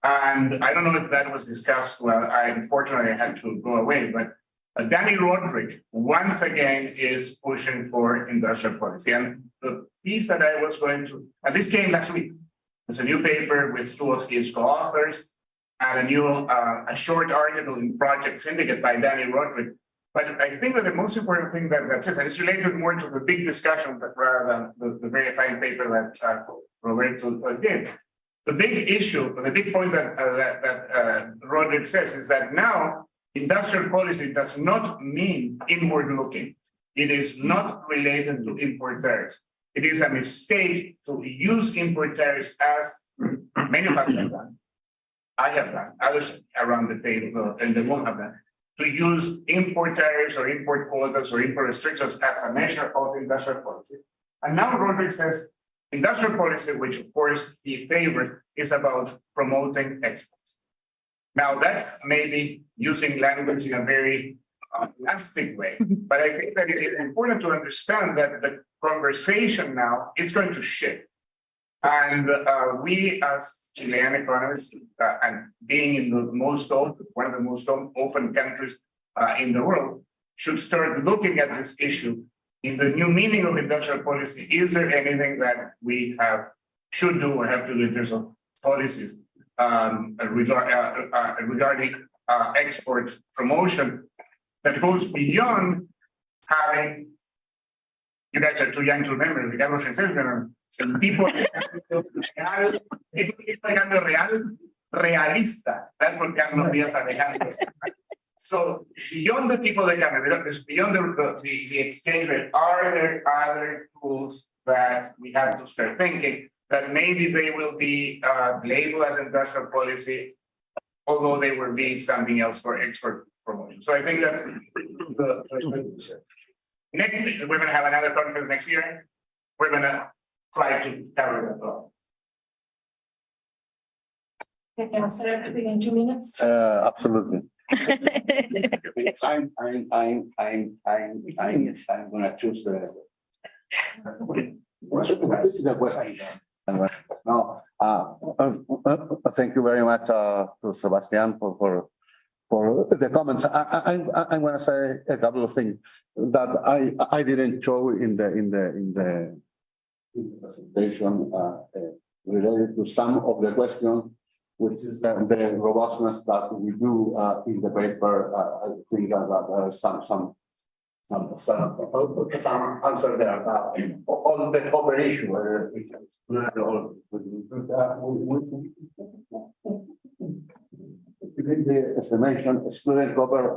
And I don't know if that was discussed. Well, unfortunately had to go away, but Danny Roderick once again is pushing for industrial policy. And the piece that I was going to, and this came last week. There's a new paper with two of his co-authors and a short article in Project Syndicate by Danny Roderick. But I think that the most important thing that says, and it's related more to the big discussion rather than the very fine paper that Roberto did. The big issue, the big point that Roderick says is that now industrial policy does not mean inward looking. It is not related to import tariffs. It is a mistake to use import tariffs as many of us have done. I have done, others around the table and the world have done, to use import tariffs or import quotas or import restrictions as a measure of industrial policy. And now Roderick says industrial policy, which of course he favored, is about promoting exports. Now that's maybe using language in a very elastic way, but I think that it is important to understand that the conversation now is going to shift. And we as Chilean economists, and being in the most open, one of the most open countries in the world, should start looking at this issue in the new meaning of industrial policy. Is there anything that we should do or have to do in terms of policies regarding export promotion that goes beyond having, you guys are too young to remember, Ricardo Francesco, el tipo de cambio real, realista. That's what Carlos Díaz Alejandro said. So beyond the tipo de cambio, beyond the exchange rate, are there other tools that we have to start thinking that maybe they will be labeled as industrial policy, although they will be something else for export promotion? So I think that next week, we're going to have another conference next year. We're going to try to cover that all. Can I answer everything in 2 minutes? Absolutely. I'm gonna choose the question. No, thank you very much to Sebastian for the comments. I'm gonna say a couple of things that I didn't show in the presentation related to some of the questions, which is the robustness that we do in the paper. I think that there are some answer there. On the copper issue, we can explain all the estimation, excluding copper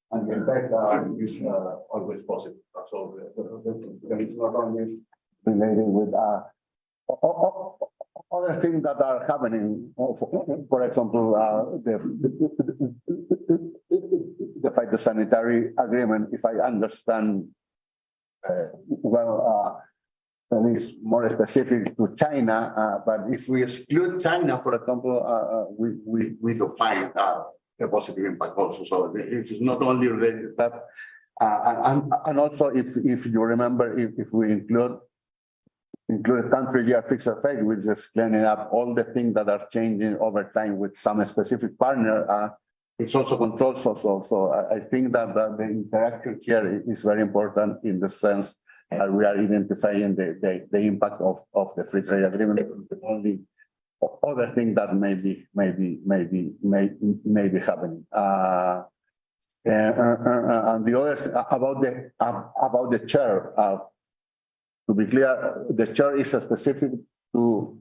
and the effect is always positive. So there is not only related with other things that are happening, for example, the phytosanitary agreement, if I understand well, that is more specific to China, but if we exclude China, for example, we define the positive impact also. So it is not only related to that. And also, if you remember, if we include country year fixed effect, which is cleaning up all the things that are changing over time with some specific partner, it's also controls also. So I think that the interaction here is very important in the sense that we are identifying the impact of the free trade agreement. Only other thing that may be happening. And the others about the chair. To be clear, the chair is specific to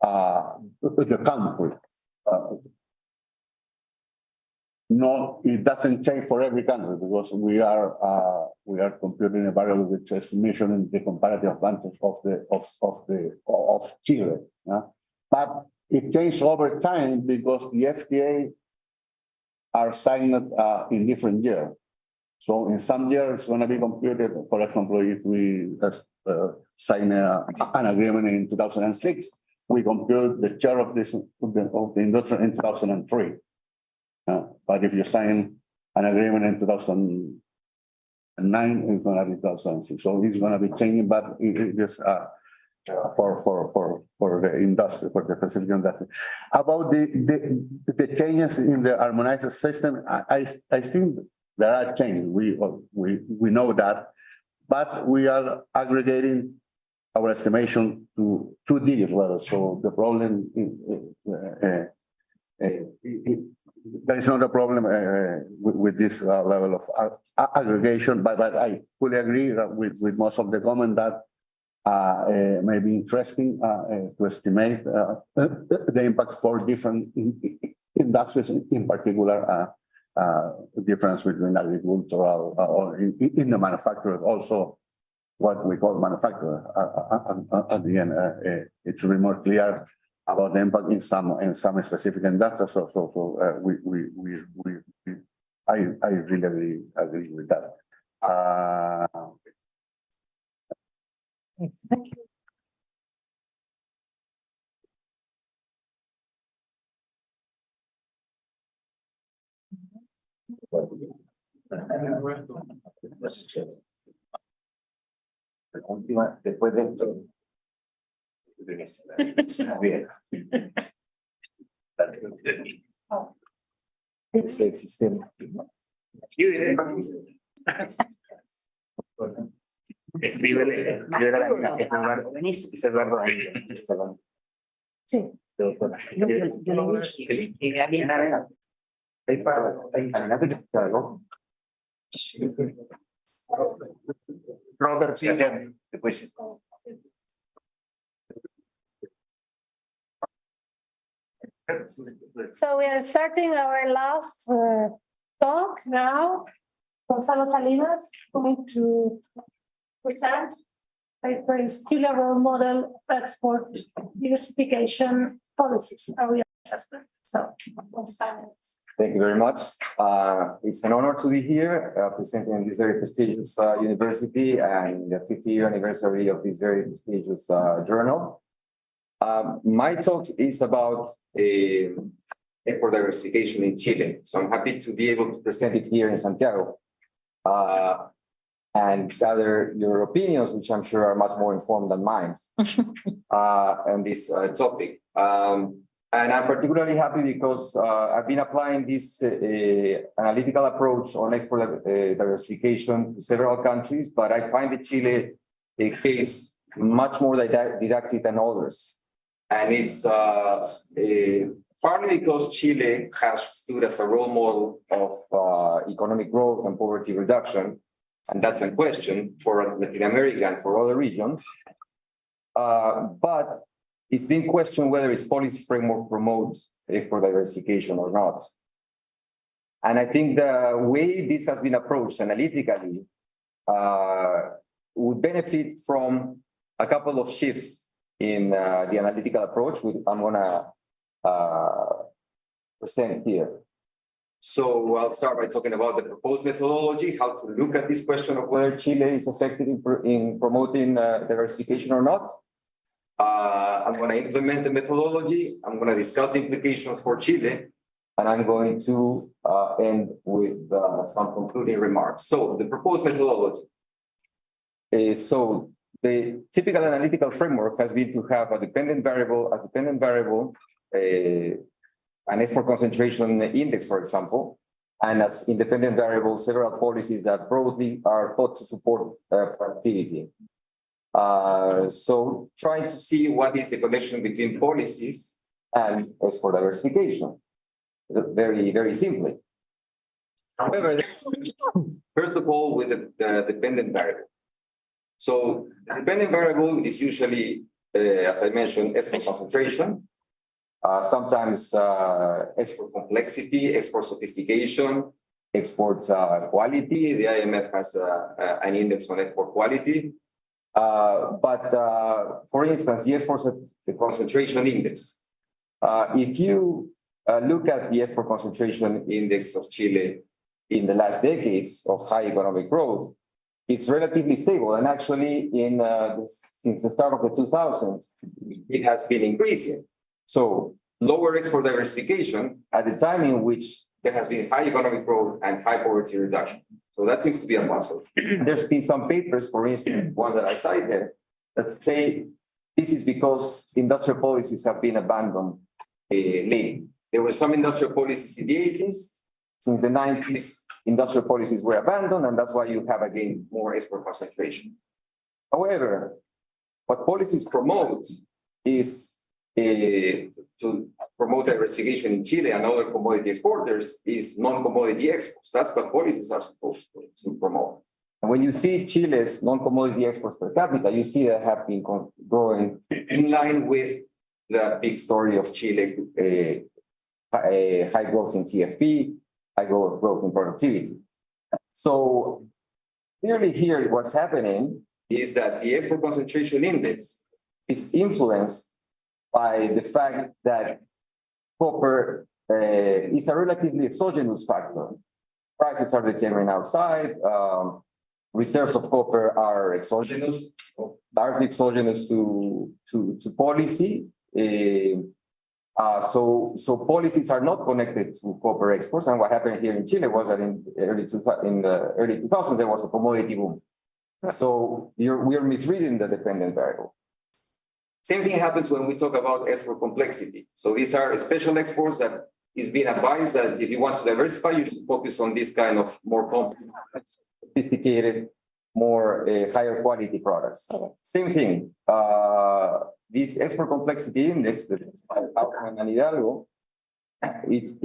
the country. No, it doesn't change for every country because we are computing a variable which is measuring the comparative advantage of Chile. Yeah? But it changes over time because the FTA are signed in different years. So in some years it's going to be computed. For example, if we sign an agreement in 2006, we compute the share of the industry in 2003. But if you sign an agreement in 2009, it's going to be 2006. So it's going to be changing, but it is for the industry, for the specific industry. About the changes in the harmonized system, I think there are changes. We know that, but we are aggregating our estimation to 2 digits level. So the problem there is not a problem with this level of aggregation, but I fully agree with most of the comment that may be interesting to estimate the impact for different industries, in particular difference between agricultural or in the manufacturer, also what we call manufacturer. At the end, it should be more clear about the impact in some specific industries. So I really agree with that. Thank you. Después de esto. Es el sistema. Escríbele. Es Eduardo. Sí. Robert, sí, después. So we are starting our last talk now. Gonzalo Salinas going to present paper is Chile role model export diversification policies. So, thank you very much. It's an honor to be here presenting this very prestigious university and the 50th anniversary of this very prestigious journal. My talk is about export diversification in Chile. So I'm happy to be able to present it here in Santiago and gather your opinions, which I'm sure are much more informed than mine on this topic. And I'm particularly happy because I've been applying this analytical approach on export diversification to several countries, but I find the Chile case much more didactic than others. And it's partly because Chile has stood as a role model of economic growth and poverty reduction, and that's a question for Latin America and for other regions. But it's been questioned whether its policy framework promotes export diversification or not. And I think the way this has been approached analytically would benefit from a couple of shifts in the analytical approach, which I'm gonna present here. So I'll start by talking about the proposed methodology, how to look at this question of whether Chile is effective in promoting diversification or not. I'm going to implement the methodology. I'm going to discuss the implications for Chile, and I'm going to end with some concluding remarks. So the proposed methodology. So the typical analytical framework has been to have a dependent variable, an export concentration index, for example, and as independent variables, several policies that broadly are thought to support productivity. So trying to see what is the connection between policies and export diversification, very, very simply. However, first of all, with the dependent variable. So the dependent variable is usually, as I mentioned, export concentration. Sometimes export complexity, export sophistication, export quality. The IMF has an index on export quality. But for instance, the export concentration index. If you look at the export concentration index of Chile in the last decades of high economic growth, it's relatively stable. And actually, since the start of the 2000s, it has been increasing. So lower export diversification at the time in which there has been high economic growth and high poverty reduction. So that seems to be a muscle. There's been some papers, for instance, one that I cite here, that say this is because industrial policies have been abandoned lately. There were some industrial policies in the 80s. Since the 90s, industrial policies were abandoned, and that's why you have again more export concentration. However, what policies promote is to promote diversification in Chile and other commodity exporters is non-commodity exports. That's what policies are supposed to promote. And when you see Chile's non-commodity exports per capita, you see that have been growing in line with the big story of Chile, high growth in TFP, high growth in productivity. So clearly here, what's happening is that the export concentration index is influenced by the fact that copper is a relatively exogenous factor. Prices are determined outside. Reserves of copper are exogenous, largely exogenous to policy. So policies are not connected to copper exports. And what happened here in Chile was that in the early 2000s, there was a commodity boom. So we are misreading the dependent variable. Same thing happens when we talk about export complexity. So these are special exports that is being advised that if you want to diversify, you should focus on this kind of more complex, sophisticated, more higher quality products. Same thing. This export complexity index, the Hidalgo, it's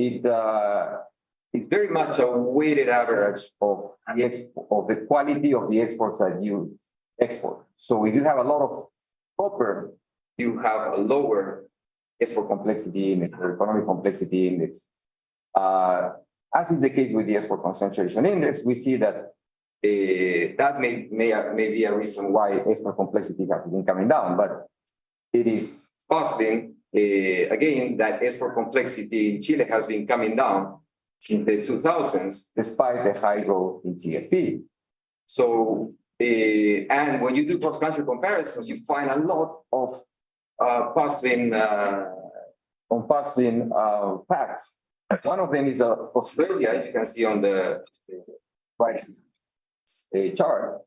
very much a weighted average of the quality of the exports that you export. So if you have a lot of copper, you have a lower export complexity index or economic complexity index. As is the case with the export concentration index, we see that that may be a reason why export complexity has been coming down, but it is costing, again, that export complexity in Chile has been coming down since the 2000s, despite the high growth in TFP. So, and when you do cross-country comparisons, you find a lot of puzzling facts. One of them is Australia, you can see on the right chart,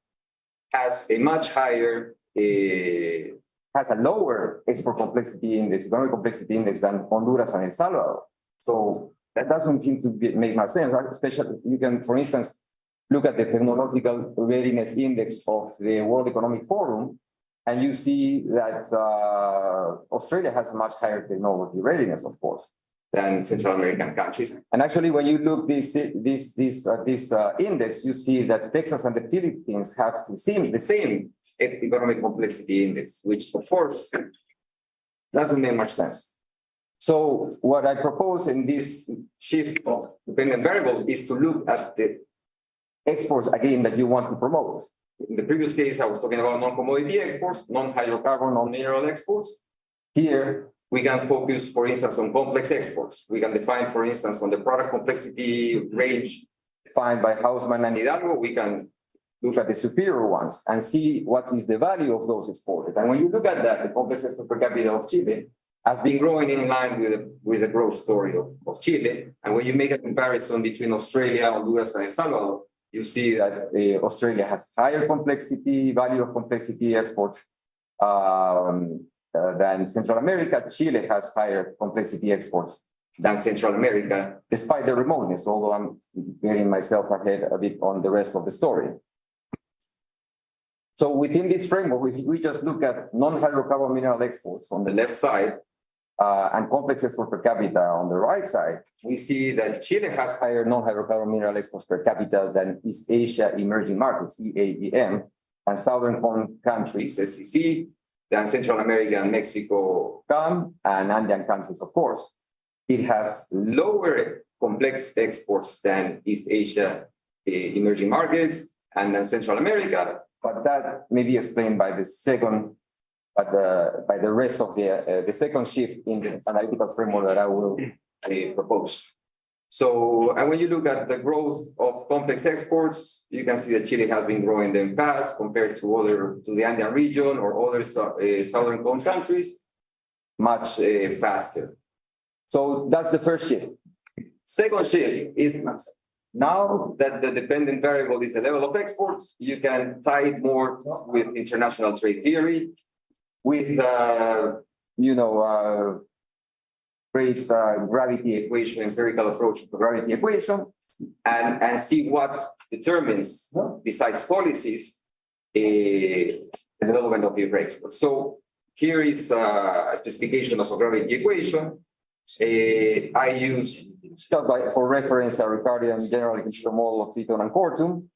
has a much higher, has a lower export complexity index, economic complexity index than Honduras and El Salvador. So that doesn't seem to make much sense, right? Especially, you can, for instance, look at the technological readiness index of the World Economic Forum, and you see that Australia has a much higher technology readiness, of course, than Central American countries. And actually, when you look this index, you see that Texas and the Philippines have the same economic complexity index, which of course doesn't make much sense. So what I propose in this shift of dependent variables is to look at the exports again that you want to promote. in the previous case, I was talking about non-commodity exports, non-hydrocarbon, non-mineral exports. Here, we can focus, for instance, on complex exports. We can define, for instance, on the product complexity range defined by Hausman and Hidalgo, we can look at the superior ones and see what is the value of those exported. And when you look at that, the complex export per capita of Chile has been growing in line with the growth story of Chile. And when you make a comparison between Australia, Honduras, and El Salvador, you see that Australia has higher complexity, value of complexity exports than Central America. Chile has higher complexity exports than Central America, despite the remoteness, although I'm getting myself ahead a bit on the rest of the story. So within this framework, if we just look at non-hydrocarbon mineral exports on the left side and complex export per capita on the right side, we see that Chile has higher non-hydrocarbon mineral exports per capita than East Asia emerging markets, EAEM, and Southern Cone countries, SCC, than Central America and Mexico, CAM, and Andean countries, of course. It has lower complex exports than East Asia emerging markets and then Central America, but that may be explained by the second, by the rest of the second shift in the analytical framework that I will propose. So, and when you look at the growth of complex exports, you can see that Chile has been growing them fast compared to the Andean region or other Southern Cone countries, much faster. So that's the first shift. Second shift is now that the dependent variable is the level of exports, you can tie it more with international trade theory, with great gravity equation, empirical approach to gravity equation, and see what determines, besides policies, the development of the exports. So here is a specification of a gravity equation. I use, for reference, a Ricardian general equilibrium model of Fitton and Kortum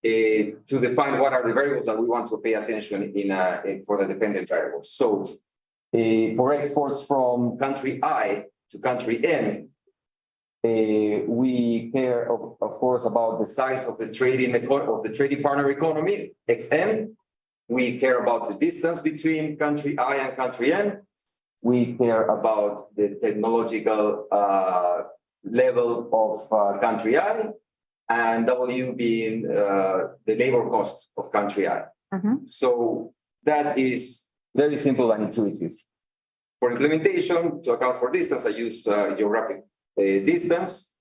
to define what are the variables that we want to pay attention for the dependent variables. So for exports from country I to country N, we care, of course, about the size of the trading partner economy, XN. We care about the distance between country I and country N. We care about the technological level of country I, and W being the labor cost of country I. So that is very simple and intuitive. For implementation, to account for distance, I use geographic distance.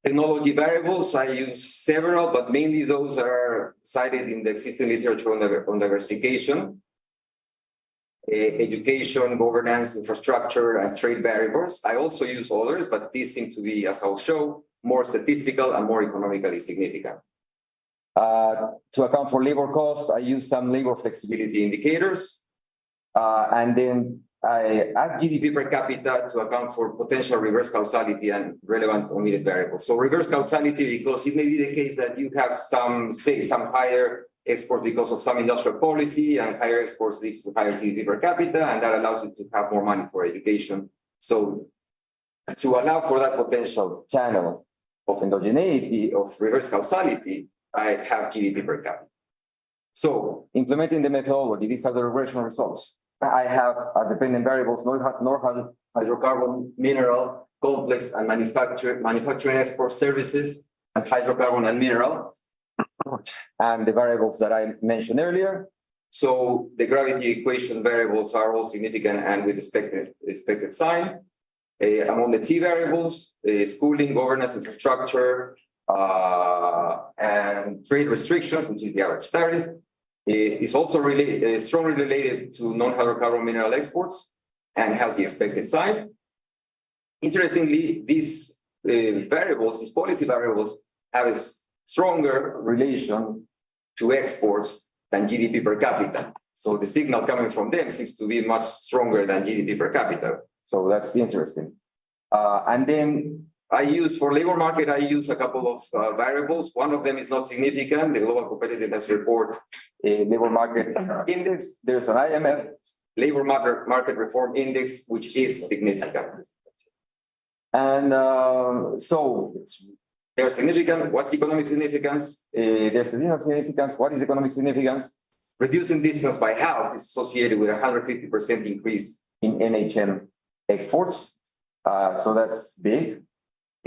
Technology variables, I use several, but mainly those are cited in the existing literature on diversification. Education, governance, infrastructure, and trade variables. I also use others, but these seem to be, as I'll show, more statistical and more economically significant. To account for labor cost, I use some labor flexibility indicators. And then I add GDP per capita to account for potential reverse causality and relevant omitted variables. So reverse causality, because it may be the case that you have some higher export because of some industrial policy, and higher exports leads to higher GDP per capita, and that allows you to have more money for education. So to allow for that potential channel of endogeneity, of reverse causality, I have GDP per capita. So implementing the methodology, these are the regression results. I have as dependent variables hydrocarbon, mineral, complex, and manufacturing export services, and hydrocarbon and mineral, and the variables that I mentioned earlier. So the gravity equation variables are all significant and with expected sign. Among the T variables, schooling, governance, infrastructure, and trade restrictions, which is the average tariff, is also strongly related to non-hydrocarbon mineral exports and has the expected sign. Interestingly, these variables, these policy variables, have a stronger relation to exports than GDP per capita. So the signal coming from them seems to be much stronger than GDP per capita. So that's interesting. And then I use, for labor market, I use a couple of variables. One of them is not significant, the Global Competitiveness Report Labor Market Index. There's an IMF Labor Market Reform Index, which is significant. And so There's significant, what's economic significance? There's statistical significance, what is economic significance? Reducing distance by half is associated with 150% increase in NHM exports. So that's big.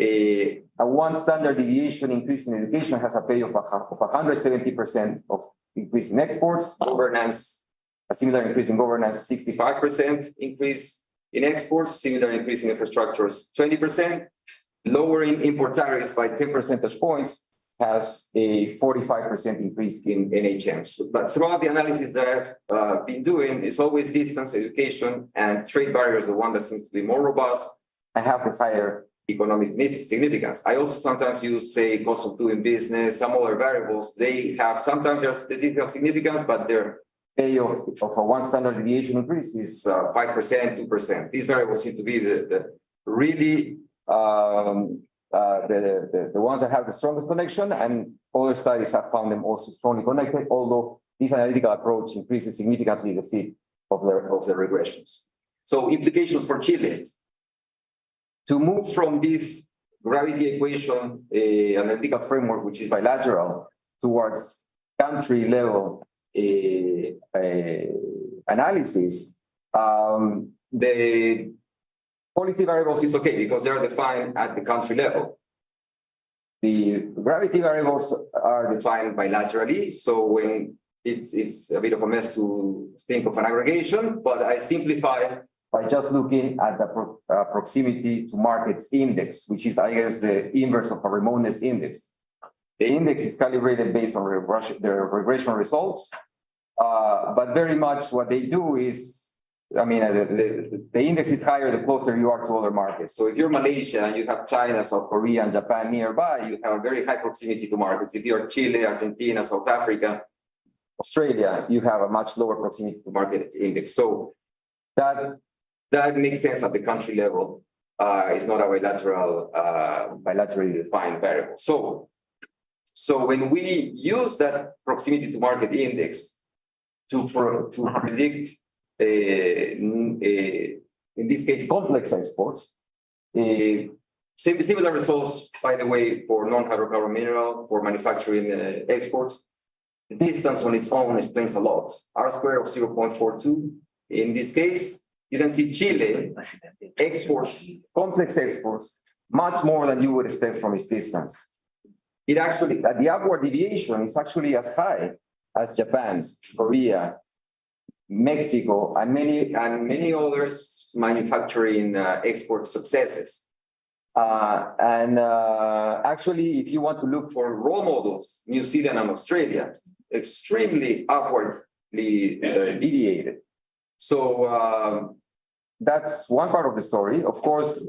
A one standard deviation increase in education has a payoff of 170% of increase in exports. Governance, a similar increase in governance, 65% increase in exports, similar increase in infrastructures, 20%. Lowering import tariffs by 10 percentage points has a 45% increase in NHMs. But throughout the analysis that I've been doing, it's always distance, education, and trade barriers, the one that seems to be more robust and have the higher economic significance. I also sometimes use, say, cost of doing business, some other variables. They have sometimes their statistical significance, but their payoff of a one standard deviation increase is 5%, 2%. These variables seem to be the really the ones that have the strongest connection, and other studies have found them also strongly connected, although this analytical approach increases significantly the fit of the regressions. So implications for Chile. To move from this gravity equation analytical framework, which is bilateral, towards country level analysis, the policy variables is okay because they are defined at the country level. The gravity variables are defined bilaterally, so when it's a bit of a mess to think of an aggregation, but I simplify by just looking at the proximity to markets index, which is, I guess, the inverse of a remoteness index. The index is calibrated based on the regression results, but very much what they do is, I mean, the index is higher the closer you are to other markets. So if you're Malaysia and you have China, South Korea, and Japan nearby, you have a very high proximity to markets. If you're Chile, Argentina, South Africa, Australia, you have a much lower proximity to market index. So that makes sense at the country level. It's not a bilaterally defined variable. So when we use that proximity to market index to predict, in this case, complex exports, similar results, by the way, for non-hydrocarbon mineral, for manufacturing exports. The distance on its own explains a lot. R-square of 0.42 in this case. You can see Chile exports, complex exports, much more than you would expect from its distance. It actually, the upward deviation is actually as high as Japan's, Korea, Mexico, and many others manufacturing export successes. Actually, if you want to look for role models, New Zealand and Australia, extremely upwardly deviated. So that's one part of the story. Of course,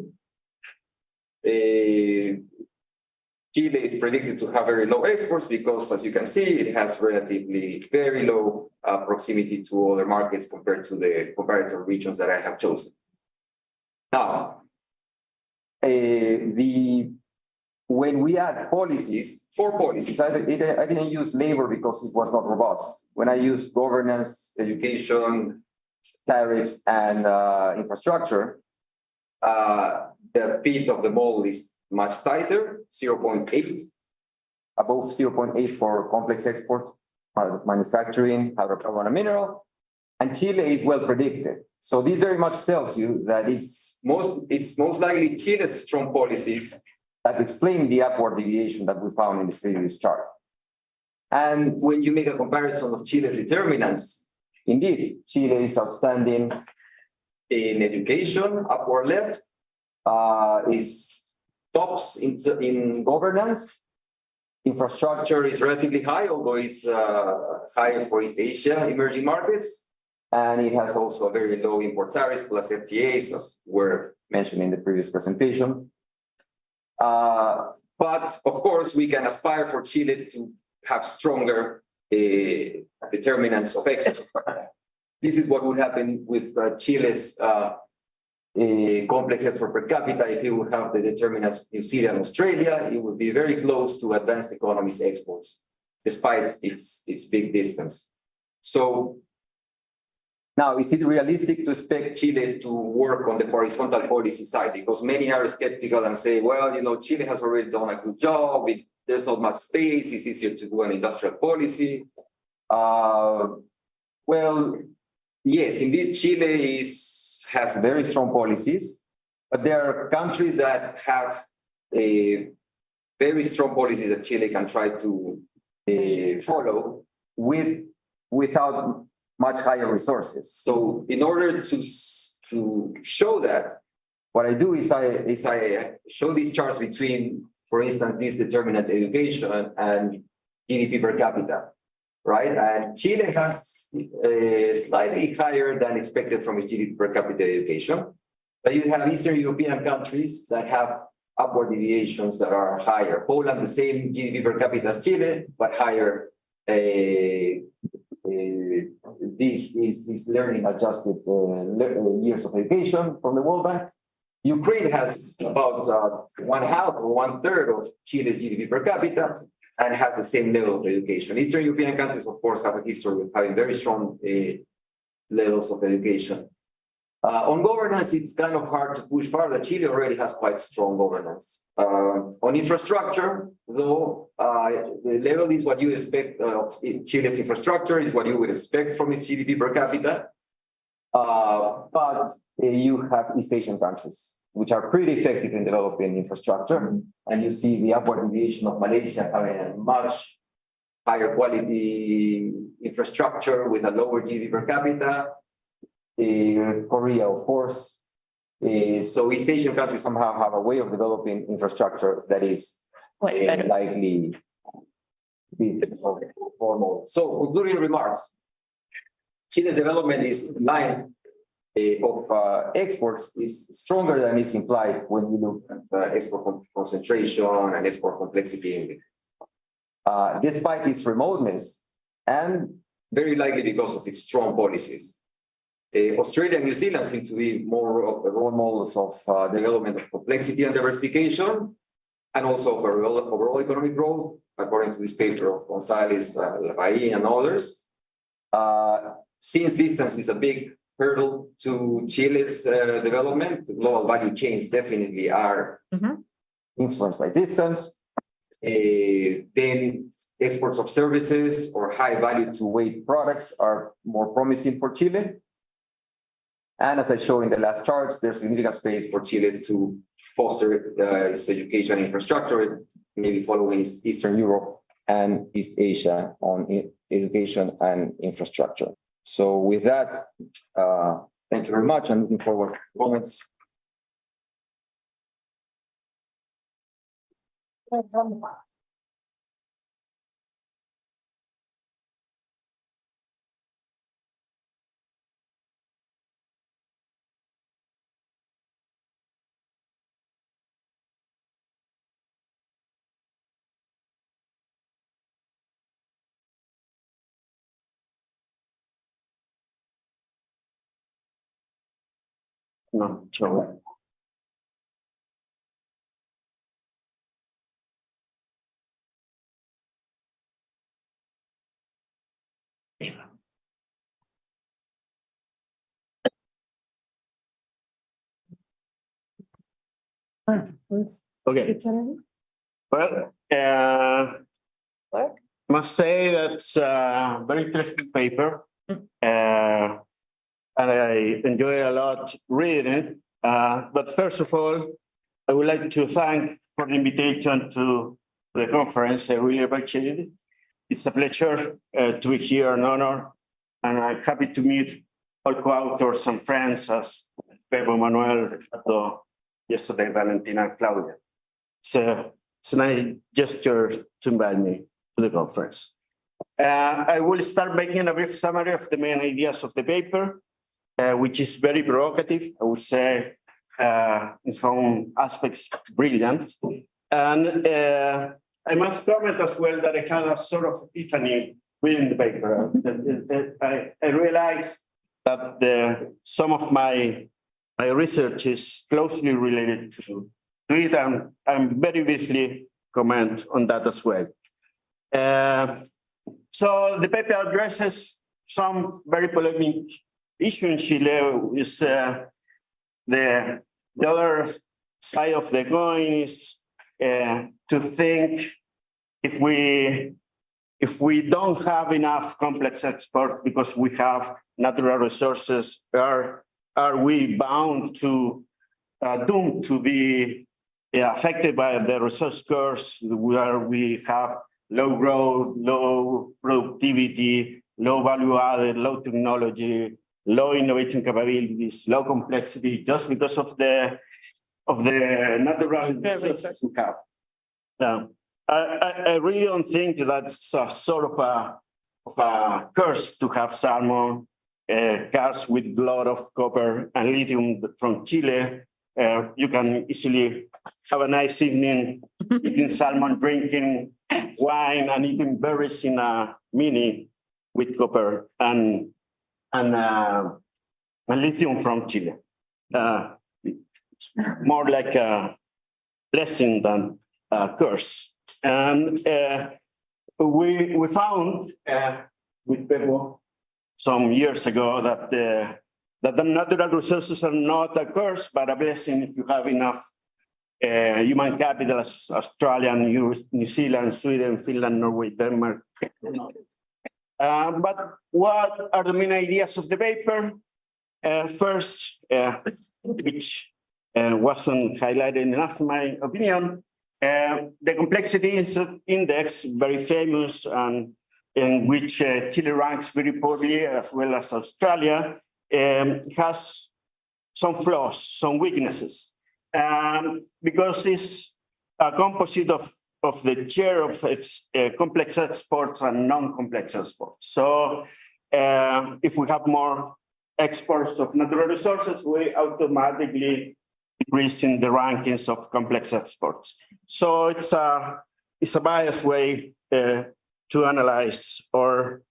Chile is predicted to have very low exports because, as you can see, it has relatively very low proximity to other markets compared to the comparator regions that I have chosen. Now, when we add policies, four policies, I didn't use labor because it was not robust. When I use governance, education, tariffs, and infrastructure, the fit of the model is much tighter, 0.8, above 0.8 for complex export, manufacturing, hydrocarbon and mineral, and Chile is well predicted. So this very much tells you that it's most likely Chile's strong policies that explain the upward deviation that we found in this previous chart. And when you make a comparison of Chile's determinants, indeed, Chile is outstanding in education, upper left, is tops in governance. Infrastructure is relatively high, although it's higher for East Asia emerging markets. And it has also a very low import tariffs plus FTAs, as were mentioned in the previous presentation. But of course, we can aspire for Chile to have stronger determinants of export. This is what would happen with Chile's complex export per capita. If you would have the determinants of New Zealand and Australia, it would be very close to advanced economies exports, despite its big distance. So Now, is it realistic to expect Chile to work on the horizontal policy side? Because many are skeptical and say, well, Chile has already done a good job. There's not much space. It's easier to do an industrial policy. Well, yes, indeed, Chile has very strong policies, but there are countries that have a very strong policies that Chile can try to follow without much higher resources. So in order to show that, what I do is I show these charts between, for instance, this determinant education and GDP per capita, right? And Chile has slightly higher than expected from its GDP per capita education, but you have Eastern European countries that have upward deviations that are higher. Poland, the same GDP per capita as Chile, but higher. These learning adjusted years of education from the World Bank. Ukraine has about 1/2 or 1/3 of Chile's GDP per capita and has the same level of education. Eastern European countries, of course, have a history of having very strong levels of education. On governance, it's kind of hard to push further. Chile already has quite strong governance. On infrastructure, though, the level is what you expect of Chile's infrastructure, is what you would expect from its GDP per capita. But you have East Asian countries, which are pretty effective in developing infrastructure. And you see the upward deviation of Malaysia having a much higher quality infrastructure with a lower GDP per capita. Korea, of course. So East Asian countries somehow have a way of developing infrastructure that is likely formal. So concluding remarks. Chile's development is in line of exports is stronger than is implied when you look at export concentration and export complexity. Despite its remoteness and very likely because of its strong policies. Australia and New Zealand seem to be more of the role models of development of complexity and diversification, and also of overall economic growth, according to this paper of Gonzalez, Larraí, and others. Since distance is a big hurdle to Chile's development, the global value chains definitely are influenced by distance. Then exports of services or high value to weight products are more promising for Chile. And as I show in the last charts, there's significant space for Chile to foster its education infrastructure, maybe following Eastern Europe and East Asia on education and infrastructure. So with that, thank you very much. I'm looking forward to comments. No, so. Okay. Well, must say that's a very interesting paper. And I enjoy a lot reading it. But first of all, I would like to thank for the invitation to the conference. I really appreciate it. It's a pleasure to be here, an honor, and I'm happy to meet all co-authors and friends as Pepe Manuel, yesterday Valentina and Claudia. It's a nice gesture to invite me to the conference. I will start making a brief summary of the main ideas of the paper, which is very provocative, I would say, in some aspects, brilliant. And I must comment as well that I had a sort of epiphany reading the paper. I realized that some of my research is closely related to it, and I'm very briefly comment on that as well. So the paper addresses some very polemic issue in Chile is the other side of the coin is to think if we don't have enough complex export because we have natural resources, are we bound to doomed to be affected by the resource curse where we have low growth, low productivity, low value added, low technology, low innovation capabilities, low complexity, just because of the natural resources we have. I really don't think that's a sort of a curse to have salmon, cars with a lot of copper and lithium from Chile. You can easily have a nice evening eating salmon, drinking wine, and eating berries in a mini with copper and lithium from Chile. It's more like a blessing than a curse. And we found with Pepo some years ago that the natural resources are not a curse, but a blessing if you have enough human capital as Australia, New Zealand, Sweden, Finland, Norway, Denmark. But what are the main ideas of the paper? First, which wasn't highlighted enough in my opinion, the complexity index, very famous, and in which Chile ranks very poorly, as well as Australia, has some flaws, some weaknesses, because it's a composite of the share of its complex exports and non-complex exports. So if we have more exports of natural resources, we automatically decrease in the rankings of complex exports. So it's a biased way to analyze or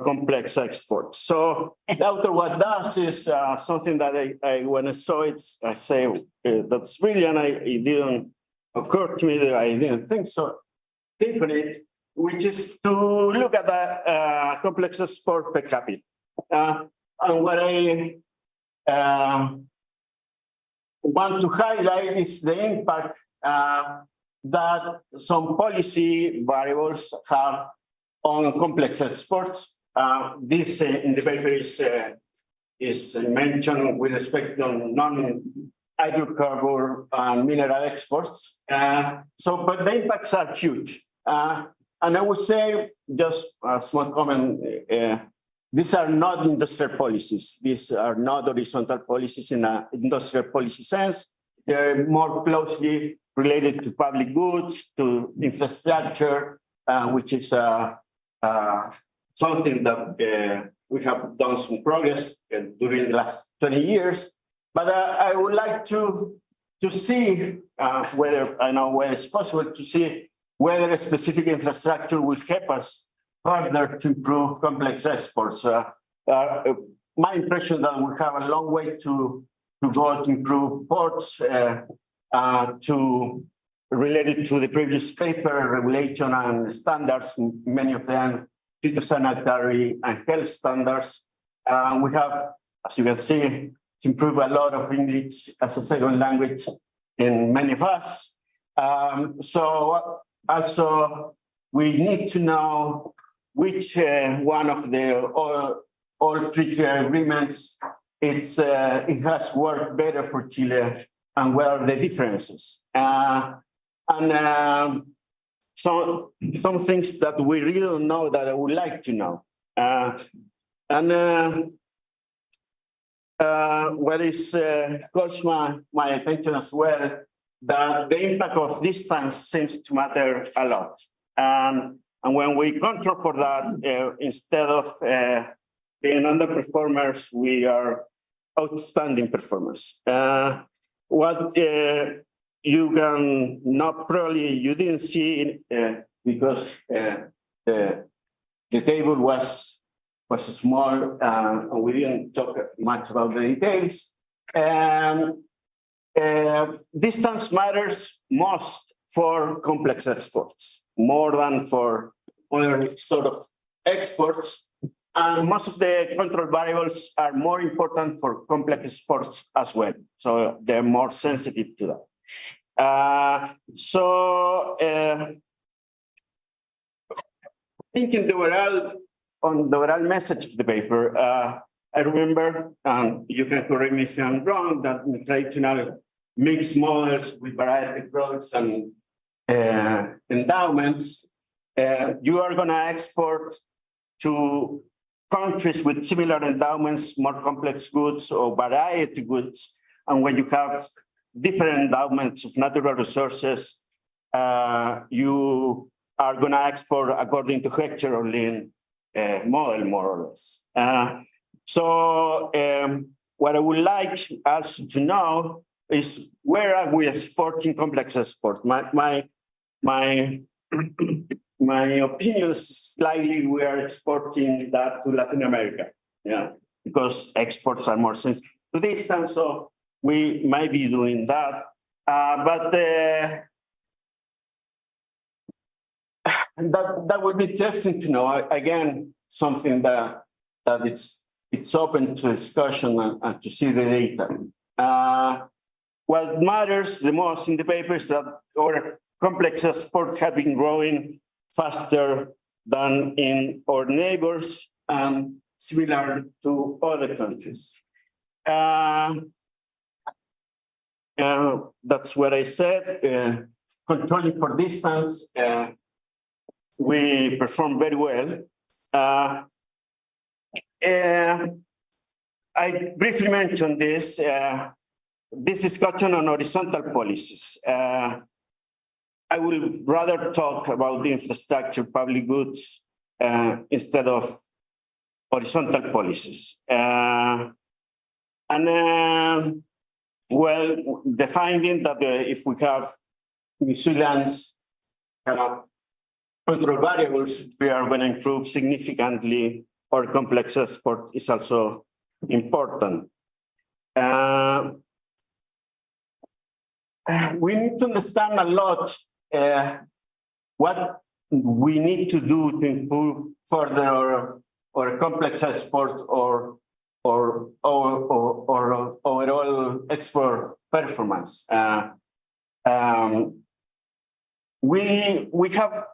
complex exports. So the author what does is something that I when I saw it, I say that's brilliant. It didn't occur to me that I didn't think on it, which is to look at the complex export per capita. And what I want to highlight is the impact that some policy variables have on complex exports. This in the paper is mentioned with respect to non-hydrocarbon and mineral exports. But the impacts are huge. And I would say, just a small comment, these are not industrial policies. These are not horizontal policies in an industrial policy sense. They're more closely related to public goods, to infrastructure, which is something that we have done some progress during the last 20 years. But I would like to see whether it's possible to see whether a specific infrastructure will help us further to improve complex exports. My impression that we have a long way to go to improve ports, related to the previous paper, regulation and standards, many of them phytosanitary and health standards. We have, as you can see, to improve a lot of English as a second language in many of us. So also we need to know which one of the all free trade agreements it has worked better for Chile and what are the differences. Some things that we really don't know that I would like to know. What is caught my attention as well, that the impact of distance seems to matter a lot. And when we control for that, instead of being underperformers, we are outstanding performers. What you can not probably you didn't see because the table was small and we didn't talk much about the details. Distance matters most for complex exports, more than for other sort of exports. And most of the control variables are more important for complex sports as well. So they're more sensitive to that. Thinking on the overall message of the paper, I remember, you can correct me if I'm wrong, that in traditional mixed models with variety products and endowments, you are going to export to countries with similar endowments, more complex goods or variety goods. And when you have different endowments of natural resources, you are going to export according to Hechter or Lean model, more or less. What I would like also to know is where are we exporting complex export? My opinion is slightly we are exporting that to Latin America, because exports are more sensitive to this, and so we might be doing that. But that would be interesting to know. Again, something that it's open to discussion and to see the data. What matters the most in the paper is that our complex export have been growing faster than in our neighbors and similar to other countries. That's what I said. Controlling for distance, we perform very well. I briefly mentioned this discussion on horizontal policies. I will rather talk about the infrastructure, public goods, instead of horizontal policies. Well, the finding that if we have New Zealand's control variables, we are going to improve significantly. Our complex export is also important. We need to understand a lot what we need to do to improve further our complex export or overall export performance. We have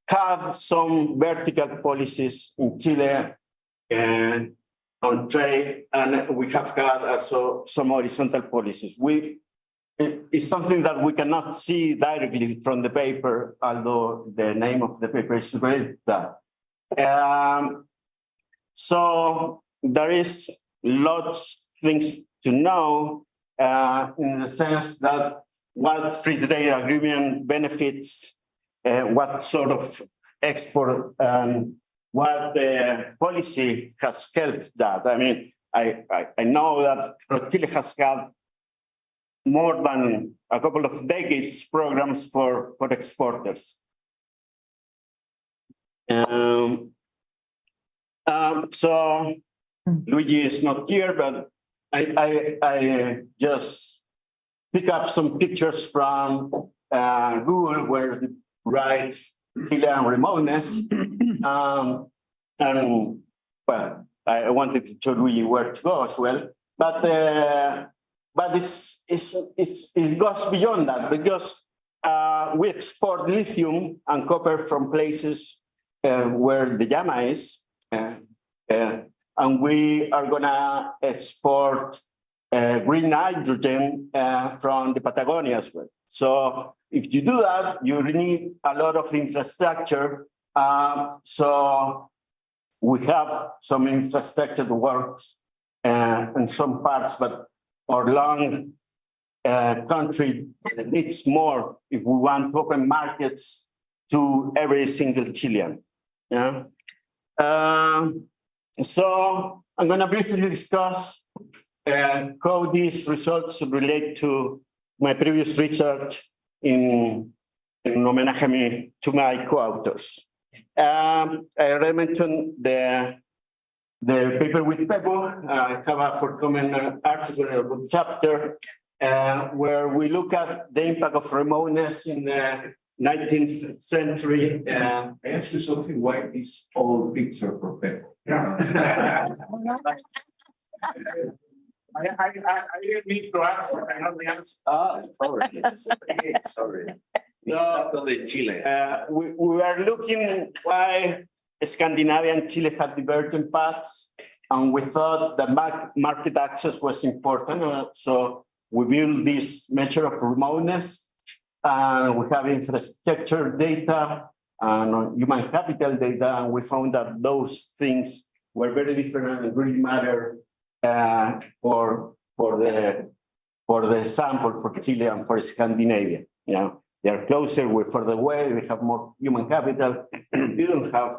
had some vertical policies in Chile on trade, and we have had also some horizontal policies. It's something that we cannot see directly from the paper, although the name of the paper is very that. So there is lots of things to know in the sense that what free trade agreement benefits, what sort of export, what the policy has helped that. I mean, I know that Chile has had more than a couple of decades programs for exporters. So Luigi is not here, but I just pick up some pictures from Google where they write Chilean remoteness. And well, I wanted to show Luigi where to go as well, but it goes beyond that because we export lithium and copper from places where the llama is, and we are gonna export green hydrogen from the Patagonia as well. So if you do that, you need a lot of infrastructure. So we have some infrastructure that works in some parts, but our long country needs more if we want to open markets to every single Chilean. Yeah. So I'm going to briefly discuss how these results relate to my previous research in homenaje to my co-authors. I already mentioned the paper with Pepo. I have a forthcoming article in a book chapter where we look at the impact of remoteness in the 19th century. I ask you something, why this old picture for Pepo? I didn't need to ask, I know the answer. Sorry. No, de Chile. we are looking why Scandinavia and Chile had divergent paths. And we thought that market access was important. So we built this measure of remoteness. And we have infrastructure data and human capital data. And we found that those things were very different and really matter for the sample for Chile and for Scandinavia. You know, they are closer, we're further away, we have more human capital. We don't have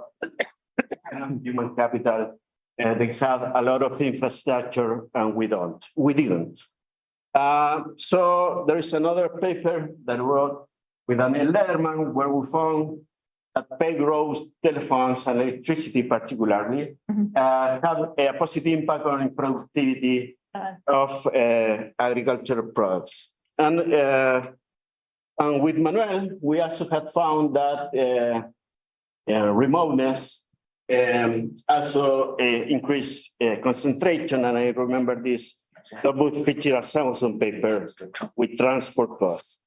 enough human capital. They have a lot of infrastructure and we didn't. So there is another paper that I wrote with Daniel Lederman where we found that paid roads, telephones, and electricity particularly have a positive impact on productivity of agricultural products. And with Manuel, we also have found that remoteness also increased concentration. And I remember this Lockwood Fitchett Samuelson paper with transport costs.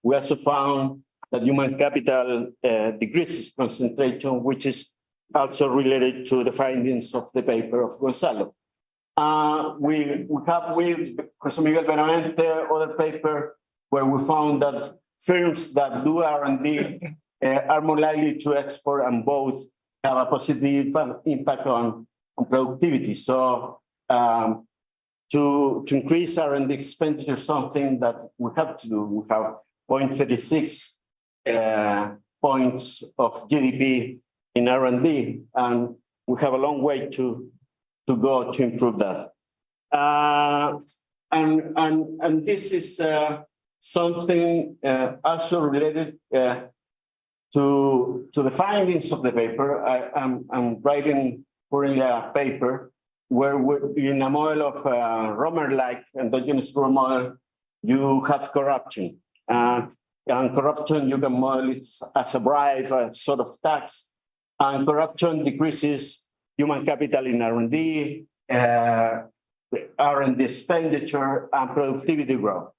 We also found that human capital decreases concentration, which is also related to the findings of the paper of Gonzalo. We have with José Miguel Benavente other paper where we found that firms that do R&D are more likely to export and both have a positive impact on productivity. So to increase R&D expenditure, something that we have to do. We have 0.36 points of GDP in R&D, and we have a long way to go to improve that. And this is something also related to the findings of the paper. I'm writing currently a paper where in a model of Romer-like endogenous growth model, you have corruption. And corruption, you can model it as a bribe, a sort of tax. And corruption decreases human capital in R&D, R&D expenditure, and productivity growth.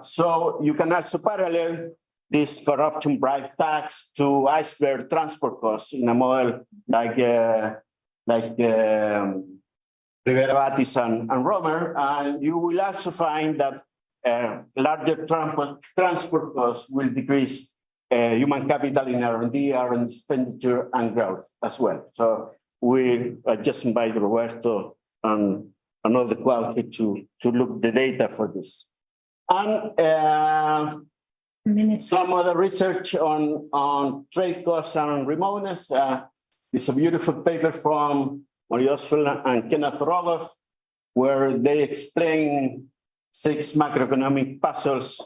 So you can also parallel this corruption bribe tax to iceberg transport costs in a model like Rivera Batis and Romer. And you will also find that larger transport costs will decrease human capital in R&D, R&D expenditure, and growth as well. So we just invite Roberto and another quality to look the data for this. And some other research on trade costs and remoteness. It's a beautiful paper from Mario Oswald and Kenneth Rogoff, where they explain 6 macroeconomic puzzles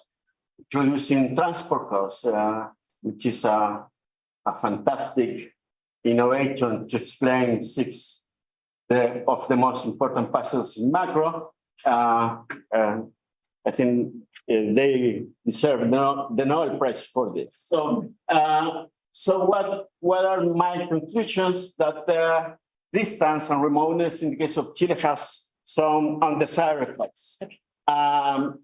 introducing transport costs, which is a fantastic innovation to explain 6 of the most important puzzles in macro. I think they deserve the Nobel Prize for this. So, what are my conclusions? That distance and remoteness in the case of Chile has some undesired effects.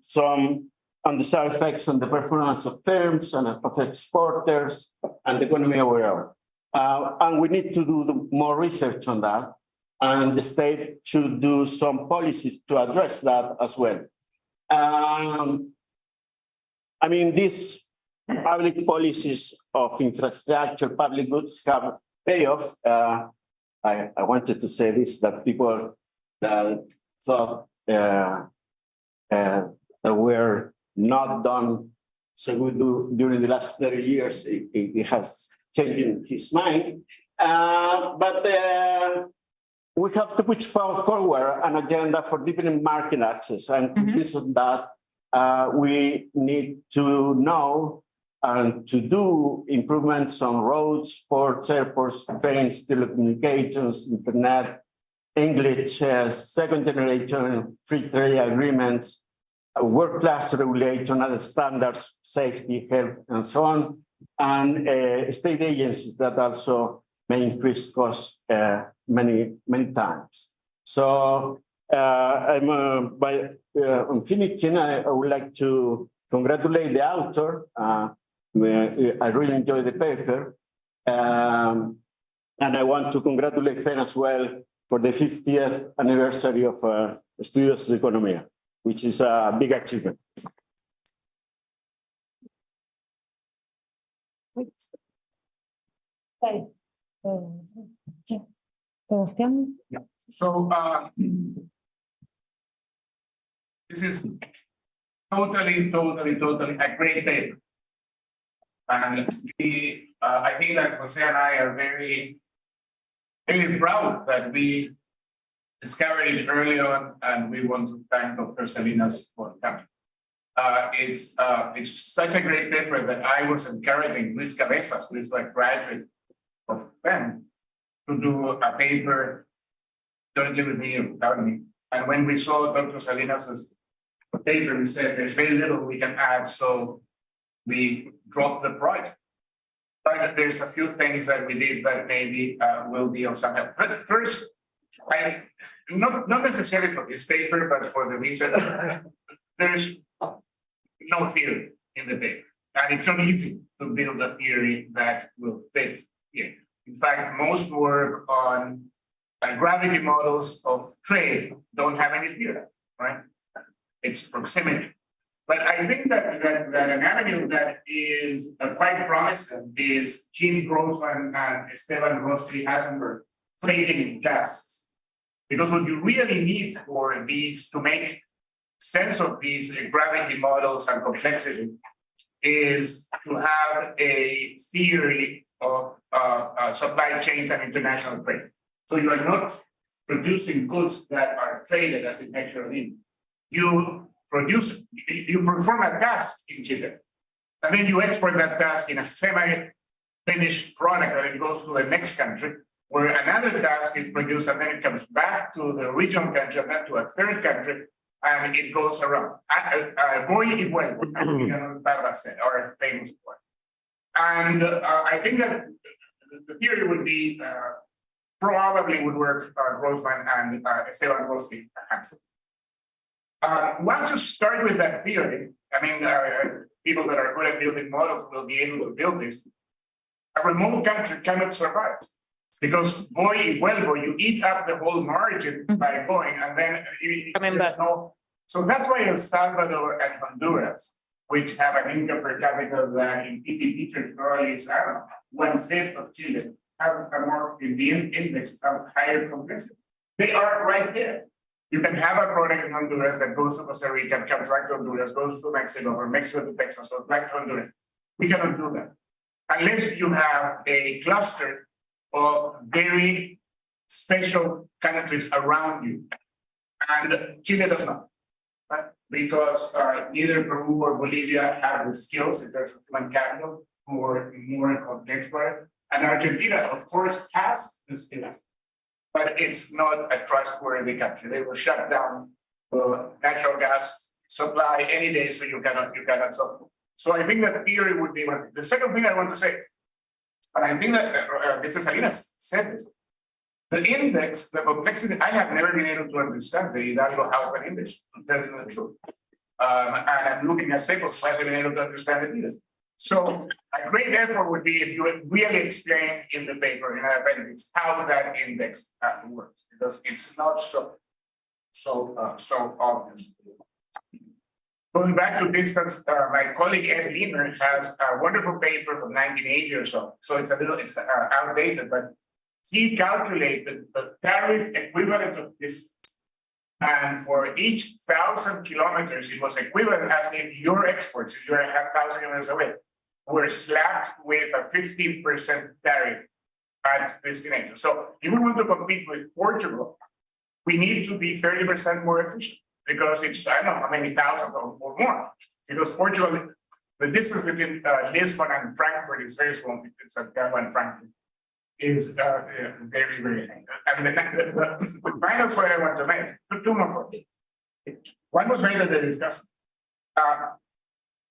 Some undesired effects on the performance of firms and of exporters and the economy overall. And we need to do more research on that. And the state should do some policies to address that as well. I mean, these public policies of infrastructure, public goods have payoff. I wanted to say this, that people that thought that were not done so good during the last 30 years, it has changed his mind. But we have to push forward an agenda for deepening market access. And because of that, we need to know and to do improvements on roads, ports, airports, trains, telecommunications, internet, English, second generation free trade agreements, world-class regulation, other standards, safety, health, and so on, and state agencies that also may increase costs many times. So on finishing, I would like to congratulate the author. I really enjoyed the paper. And I want to congratulate FEN as well for the 50th anniversary of Estudios de Economía, which is a big achievement. Okay. Sebastián? So, this is totally a great paper. And I think that Jose and I are very proud that we discovered it early on, and we want to thank Dr. Salinas for coming. It's such a great paper that I was encouraging Luis Cabezas, who is a graduate of FEN, to do a paper jointly with me without me. And when we saw Dr. Salinas's paper, we said there's very little we can add, so we dropped the project. But there's a few things that we did that maybe will be of some help. First, not necessarily for this paper, but for the research, there's no theory in the paper. And it's not easy to build a theory that will fit here. In fact, most work on gravity models of trade don't have any theory, right? It's proximity. But I think that an avenue that is quite promising is Jim Grossman and Esteban Rossi-Hasenberg trading tasks. Because what you really need for these, to make sense of these gravity models and complexity, is to have a theory of supply chains and international trade. So you are not producing goods that are traded as a natural in. You perform a task in Chile, and then you export that task in a semi-finished product, and it goes to the next country, where another task is produced, and then it comes back to the regional country, and then to a third country, and it goes around. Voy y vuelvo, as Miguel Barra said, our famous word. And I think that the theory would be, probably would work Grossman and Esteban Rossi-Hasenberg. Once you start with that theory, I mean, people that are good at building models will be able to build this. A remote country cannot survive because voy y vuelvo, you eat up the whole margin by going, and then there's no. So that's why El Salvador and Honduras, which have an income per capita that in PPP terms probably is, I don't know, 1/5 of Chile, have a more in the index of higher complexity. They are right there. You can have a product in Honduras that goes to Costa Rica, comes back to Honduras, goes to Mexico, or Mexico to Texas, or back to Honduras. We cannot do that unless you have a cluster of very special countries around you. And Chile does not, right? Because neither Peru or Bolivia have the skills in terms of human capital or more complex product. And Argentina, of course, has the skills, but it's not a trustworthy country. They will shut down natural gas supply any day, so you cannot solve. So I think that theory would be one. The second thing I want to say, and I think that Mr. Salinas said this, the index, the complexity, I have never been able to understand the Hidalgo Hausmann index, to tell you the truth. And I'm looking at tables, I haven't been able to understand it either. So a great effort would be if you would really explain in the paper, in our appendix, how that index works, because it's not so obvious. Going back to distance, my colleague Ed Lieber has a wonderful paper from 1980 or so. So it's outdated, but he calculated the tariff equivalent of distance. And for each 1,000 kilometers, it was equivalent as if your exports, if you're 1,000 kilometers away, were slapped with a 15% tariff at destination. So if we want to compete with Portugal, we need to be 30% more efficient because it's, I don't know how many thousand or more. Because Portugal, the distance between Lisbon and Frankfurt is very small. It's a Gabon and Frankfurt is very, very high. And the final point I want to make, two more points. One was made at the discussion.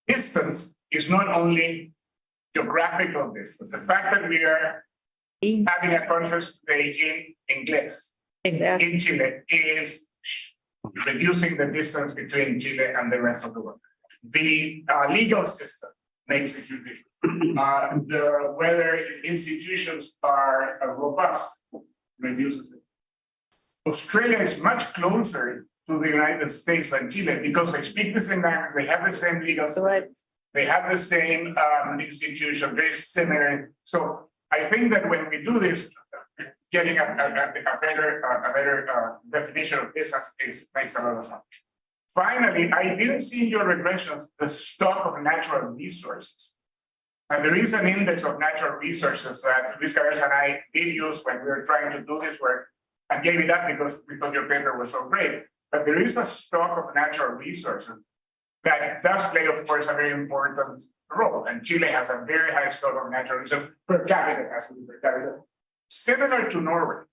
Distance is not only geographical distance. The fact that we are having a contrast today in inglés Exactly. in Chile is reducing the distance between Chile and the rest of the world. The legal system makes a huge difference. Whether institutions are robust reduces it. Australia is much closer to the United States than Chile because they speak the same language, they have the same legal system, they have the same institution, very similar. So I think that when we do this, getting a better definition of business makes a lot of sense. Finally, I didn't see in your regressions the stock of natural resources. And there is an index of natural resources that Luis Cabeza and I did use when we were trying to do this work and gave it up because we thought your paper was so great. But there is a stock of natural resources that does play, of course, a very important role. And Chile has a very high stock of natural resources per capita, actually per capita. Similar to Norway.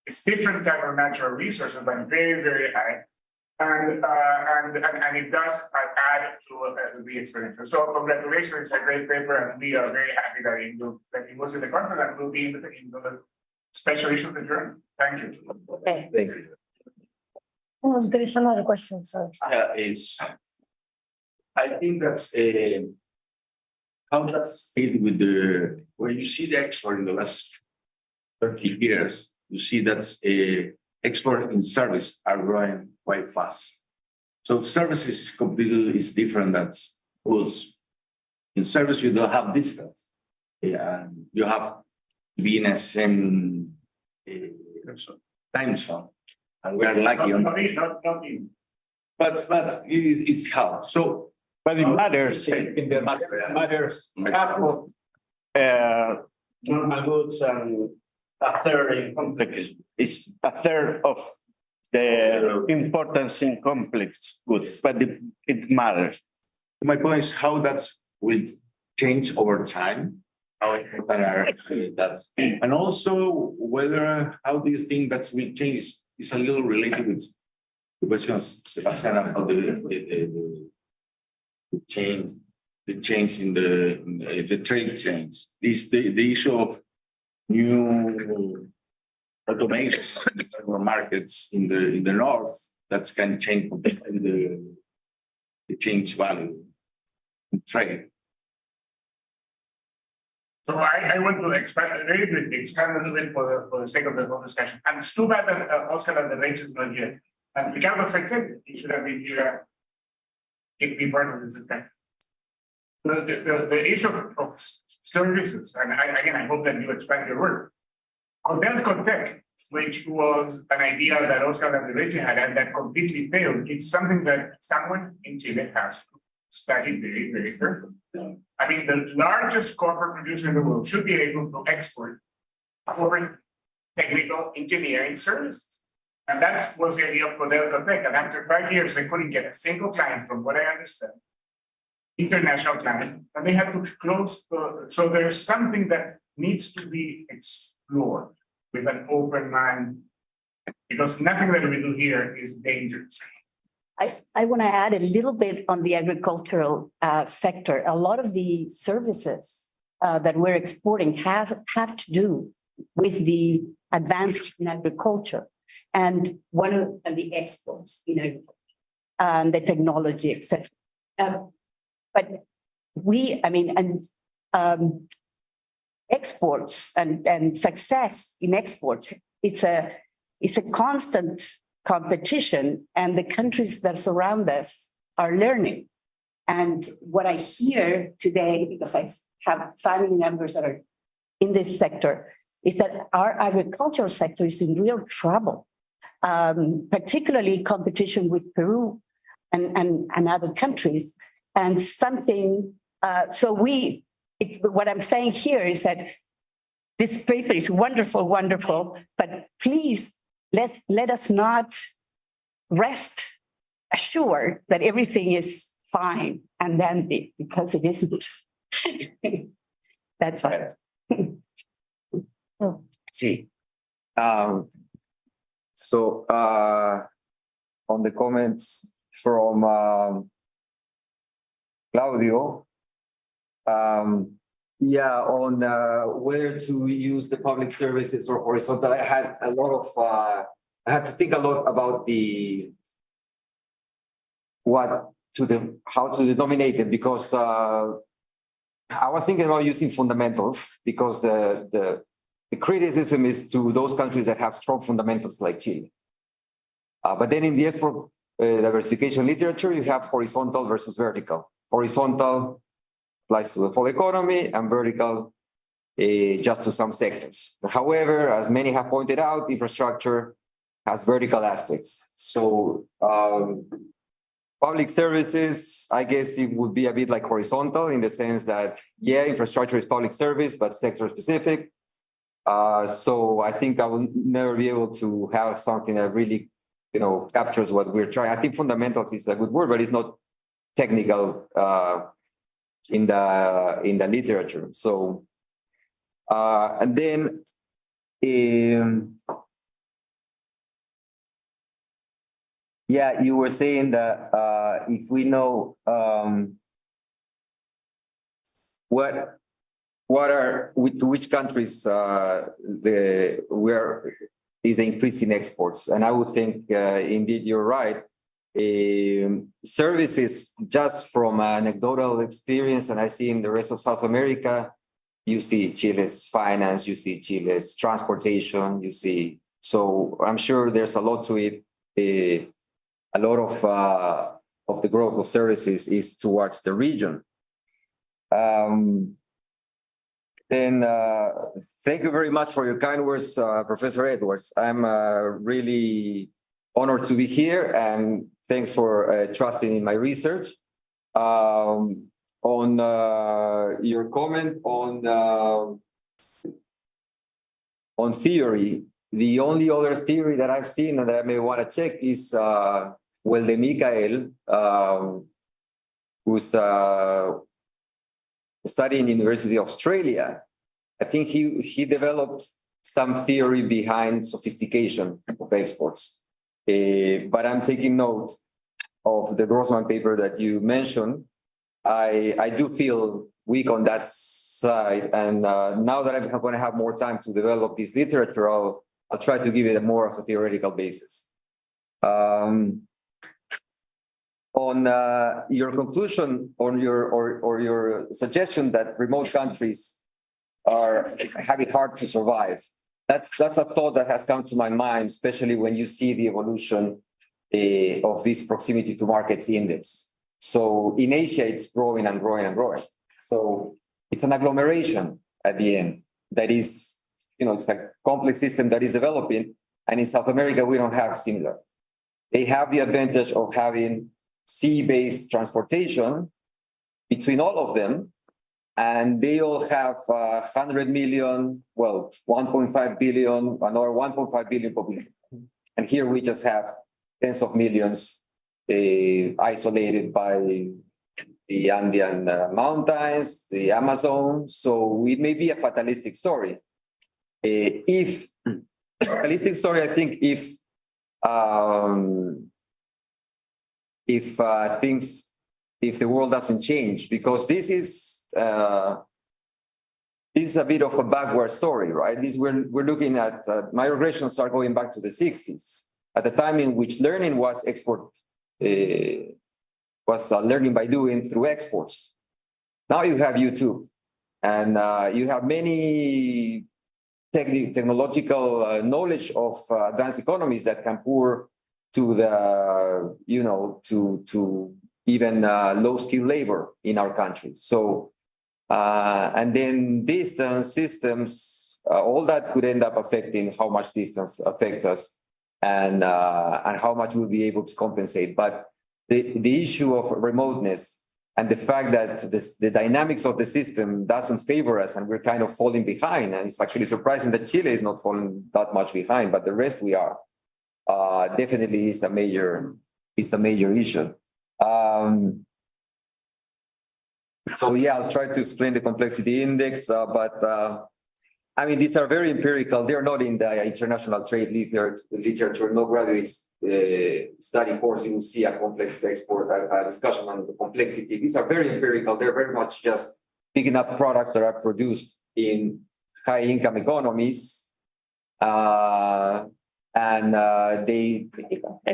It's different type of natural resources, but very, very high. And it does add to the experience. So congratulations, it's a great paper, and we are very happy that it was in the conference and will be in the special issue of the journal. Thank you. Okay. Thank you. There is another question, sorry. I think that's how that's fit with when you see the export in the last 30 years, you see that export in service are growing quite fast. So services is different than goods. In service, you don't have distance. You have to be in a same time zone. And we are lucky on that. But it's how. So, But it matters. it Matters. Normal goods and a third in complex. It's a third of the importance in complex goods, but it matters. my point is how that will change over time. How important are that's and also how do you think that will change? It's a little related with the question of Sebastian about the change in the trade change. Is the issue of new automation in markets in the north that can change the change value in trade. So I want to expand a little bit for the sake of the whole discussion. And it's too bad that Oscar and the rates is not here. And Ricardo Freixenet, he should have been here. Be part of this discussion. The issue of services, and I hope that you expand your work. Codelco Tech, which was an idea that Oscar Landerreche had and that completely failed. It's something that someone in Chile has studied very, very carefully. I mean, the largest copper producer in the world should be able to export for technical engineering services. And that was the idea of Codelco Tech. And after 5 years, they couldn't get a single client, from what I understand, international client, and they had to close. So there's something that needs to be explored with an open mind, because nothing that we do here is dangerous. I want to add a little bit on the agricultural sector. A lot of the services that we're exporting have to do with the advance in agriculture and the exports, the technology, etc. But exports and success in exports, it's a constant competition, and the countries that surround us are learning. And what I hear today, because I have family members that are in this sector, is that our agricultural sector is in real trouble, particularly competition with Peru and other countries. And what I'm saying here is that this paper is wonderful, but please let us not rest assured that everything is fine and dandy, because it isn't. That's all. See. So on the comments from Claudio, Yeah, on whether to use the public services or horizontal, I had a lot of, I had to think a lot about how to denominate it, because I was thinking about using fundamentals, because the criticism is to those countries that have strong fundamentals like Chile. But then in the export diversification literature, you have horizontal versus vertical. Horizontal applies to the whole economy, and vertical just to some sectors. However, as many have pointed out, infrastructure has vertical aspects. So public services, I guess it would be a bit like horizontal, in the sense that, yeah, infrastructure is public service, but sector specific. So I think I will never be able to have something that really, captures what we're trying. I think fundamentals is a good word, but it's not technical in the literature. So and then yeah, you were saying that if we know to which countries where is an increase in exports, and I would think indeed you're right. Services, just from anecdotal experience, and I see in the rest of South America, you see Chile's finance, you see Chile's transportation, you see. So I'm sure there's a lot to it. A lot of the growth of services is towards the region. Then thank you very much for your kind words, Professor Edwards. I'm really honored to be here, and thanks for trusting in my research. On your comment on theory, the only other theory that I've seen and that I may want to check is Welde Mikael, who's studying University of Australia. I think he developed some theory behind sophistication of exports. But I'm taking note of the Grossman paper that you mentioned. I do feel weak on that side, and now that I'm going to have more time to develop this literature, I'll try to give it more of a theoretical basis. On your conclusion, on your suggestion that remote countries are having hard to survive, that's a thought that has come to my mind, especially when you see the evolution of this proximity to markets index. So in Asia, it's growing and growing and growing. So it's an agglomeration at the end that is, it's a complex system that is developing. And in South America, we don't have similar. They have the advantage of having sea-based transportation between all of them, and they all have 100 million, 1.5 billion, another 1.5 billion population. And here we just have tens of millions isolated by the Andean mountains, the Amazon. So it may be a fatalistic story. Fatalistic story, I think, if the world doesn't change, because this is a bit of a backward story, right? We're looking at migrations are going back to the 60s, at the time in which learning was learning by doing through exports. Now you have YouTube, and you have many technological knowledge of advanced economies that can pour to the, to even low-skilled labor in our country. So, and then distance systems, all that could end up affecting how much distance affects us and how much we'll be able to compensate. But the issue of remoteness and the fact that the dynamics of the system doesn't favor us and we're kind of falling behind, and it's actually surprising that Chile is not falling that much behind, but the rest we are. Definitely is a major issue. So yeah, I'll try to explain the complexity index, but I mean, these are very empirical. They're not in the international trade literature. No graduate study course, you will see a complex export, a discussion on the complexity. These are very empirical. They're very much just picking up products that are produced in high income economies. They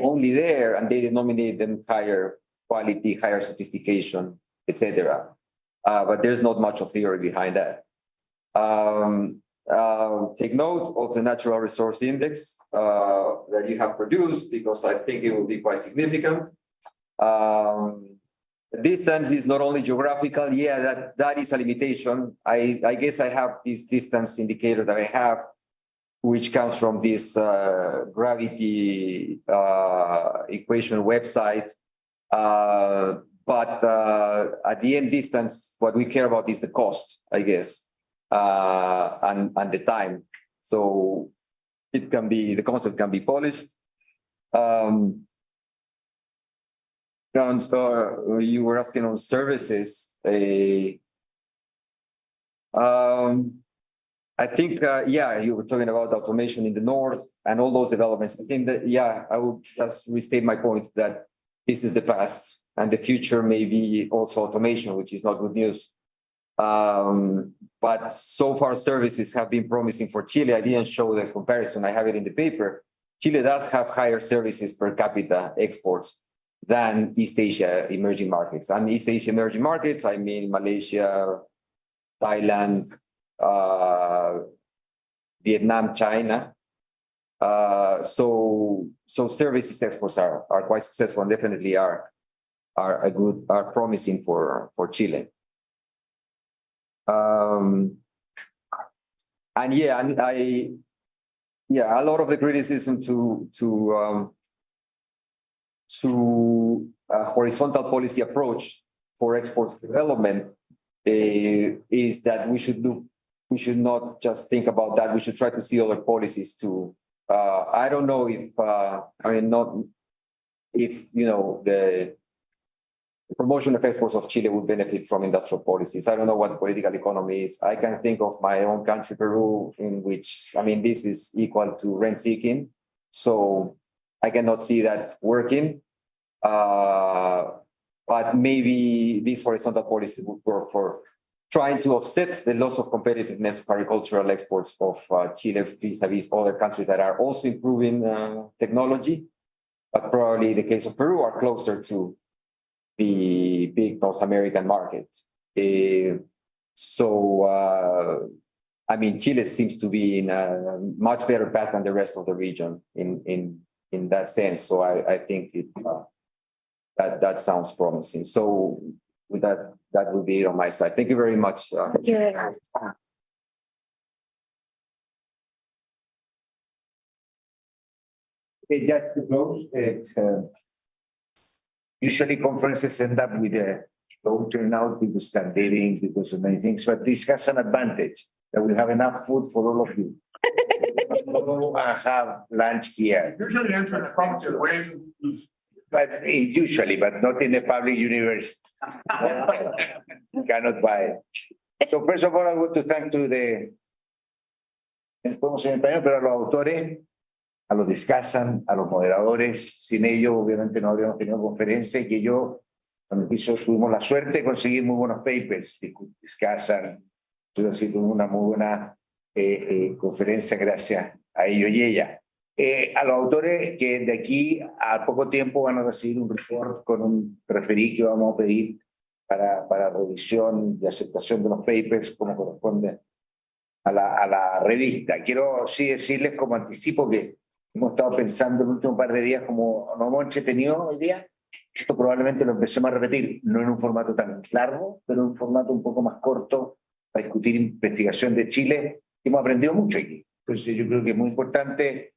only there and they denominate them higher quality, higher sophistication, etc. But there's not much of theory behind that. Take note of the natural resource index that you have produced because I think it will be quite significant. Distance is not only geographical. Yeah, that is a limitation. I guess I have this distance indicator that I have, which comes from this gravity equation website. But at the end distance, what we care about is the cost, I guess, and the time. So it can be, the concept can be polished. You were asking on services. I think, yeah, you were talking about automation in the north and all those developments. I think that, yeah, I would just restate my point that this is the past and the future may be also automation, which is not good news. But so far services have been promising for Chile. I didn't show the comparison. I have it in the paper. Chile does have higher services per capita exports than East Asia emerging markets. And East Asia emerging markets, I mean Malaysia, Thailand, Vietnam, China. So services exports are quite successful and definitely are promising for Chile. And yeah, and a lot of the criticism to a horizontal policy approach for exports development is that we should not just think about that. We should try to see other policies too. I don't know if the promotion of exports of Chile would benefit from industrial policies. I don't know what political economy is. I can think of my own country, Peru, in which, this is equal to rent seeking. So I cannot see that working. But maybe this horizontal policy would work for trying to offset the loss of competitiveness of agricultural exports of Chile vis-a-vis other countries that are also improving technology, but probably the case of Peru are closer to the big North American market. Chile seems to be in a much better path than the rest of the region in that sense. So I think that sounds promising. So with that would be it on my side. Thank you very much. Okay, just to close, usually conferences end up with a low turnout because they're dating, because of many things, but this has an advantage that we have enough food for all of you. I have lunch here. Usually answer the problem ways of But usually, but not in a public university. Cannot buy. So first of all, I want to thank to podemos en español, pero a los autores, a los discussion, a los moderadores. Sin ellos, obviamente, no habríamos tenido conferencia y que tuvimos la suerte de conseguir muy buenos papers, discussion. Entonces, tuvimos una muy buena conferencia gracias a ellos y ella. A los autores que de aquí a poco tiempo van a recibir un report con un referí que vamos a pedir para revisión y aceptación de los papers como corresponde a la revista. Quiero sí decirles como anticipo que hemos estado pensando el último par de días como nos hemos entretenido hoy día. Esto probablemente lo empecemos a repetir, no en un formato tan largo, pero en un formato un poco más corto para discutir investigación de Chile. Hemos aprendido mucho aquí. Entonces yo creo que es muy importante.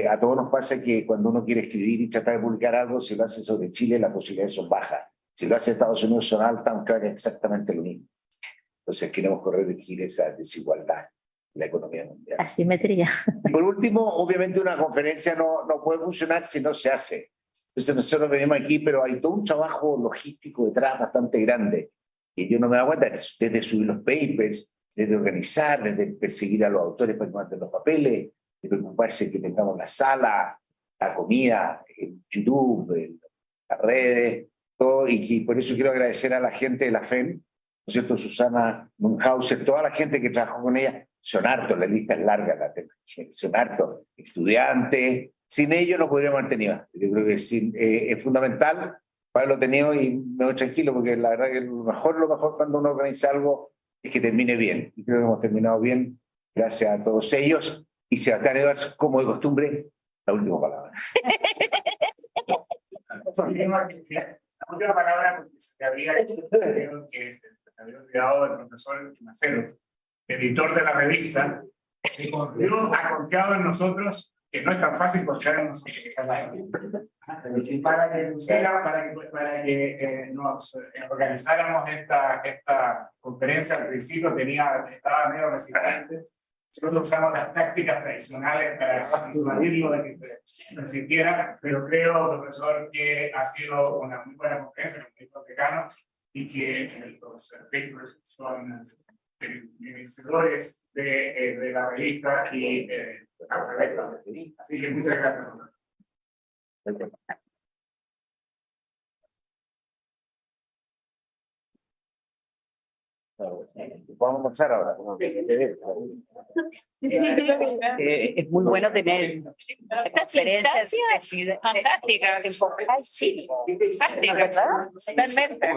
A todos nos pasa que cuando uno quiere escribir y tratar de publicar algo, si lo hace sobre Chile, la posibilidad de eso es baja. Si lo hace Estados Unidos son altas, aunque haga exactamente lo mismo. Entonces queremos corregir esa desigualdad en la economía mundial. Asimetría. Y por último, obviamente una conferencia no puede funcionar si no se hace. Entonces nosotros venimos aquí, pero hay todo un trabajo logístico detrás bastante grande. Y yo no me da cuenta desde subir los papers, desde organizar, desde perseguir a los autores para que manden los papeles, de preocuparse que tengamos la sala, la comida, el YouTube, las redes, todo, y por eso quiero agradecer a la gente de la FEM, ¿no es cierto? Susana Munhauser, toda la gente que trabajó con ella, son hartos, la lista es larga, son hartos estudiantes. Sin ellos no podríamos haber tenido. Yo creo que es fundamental haberlo tenido y me voy tranquilo porque la verdad que lo mejor cuando uno organiza algo es que termine bien. Y creo que hemos terminado bien, gracias a todos ellos. Y Sebastián Edwards, como de costumbre, la última palabra. La última palabra, porque se había olvidado el profesor Macero, editor de la revista, que ha confiado en nosotros, que no es tan fácil confiar en nosotros. Para que nos organizáramos esta conferencia al principio estaba medio resistente. Nosotros usamos las tácticas tradicionales para disuadirlo de que se resistiera, pero creo, profesor, que ha sido una muy buena conferencia con los decanos y que los papers son merecedores de la revista y así que muchas gracias. Vamos a comenzar ahora. Es muy bueno tener conferencias fantásticas. Sí, ¿verdad? Totalmente.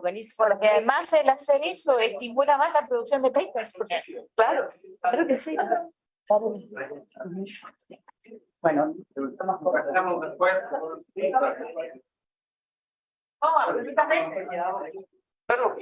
Buenísimo. Porque además el hacer eso estimula más la producción de papers. Claro, claro que sí. Bueno, absolutamente. Pero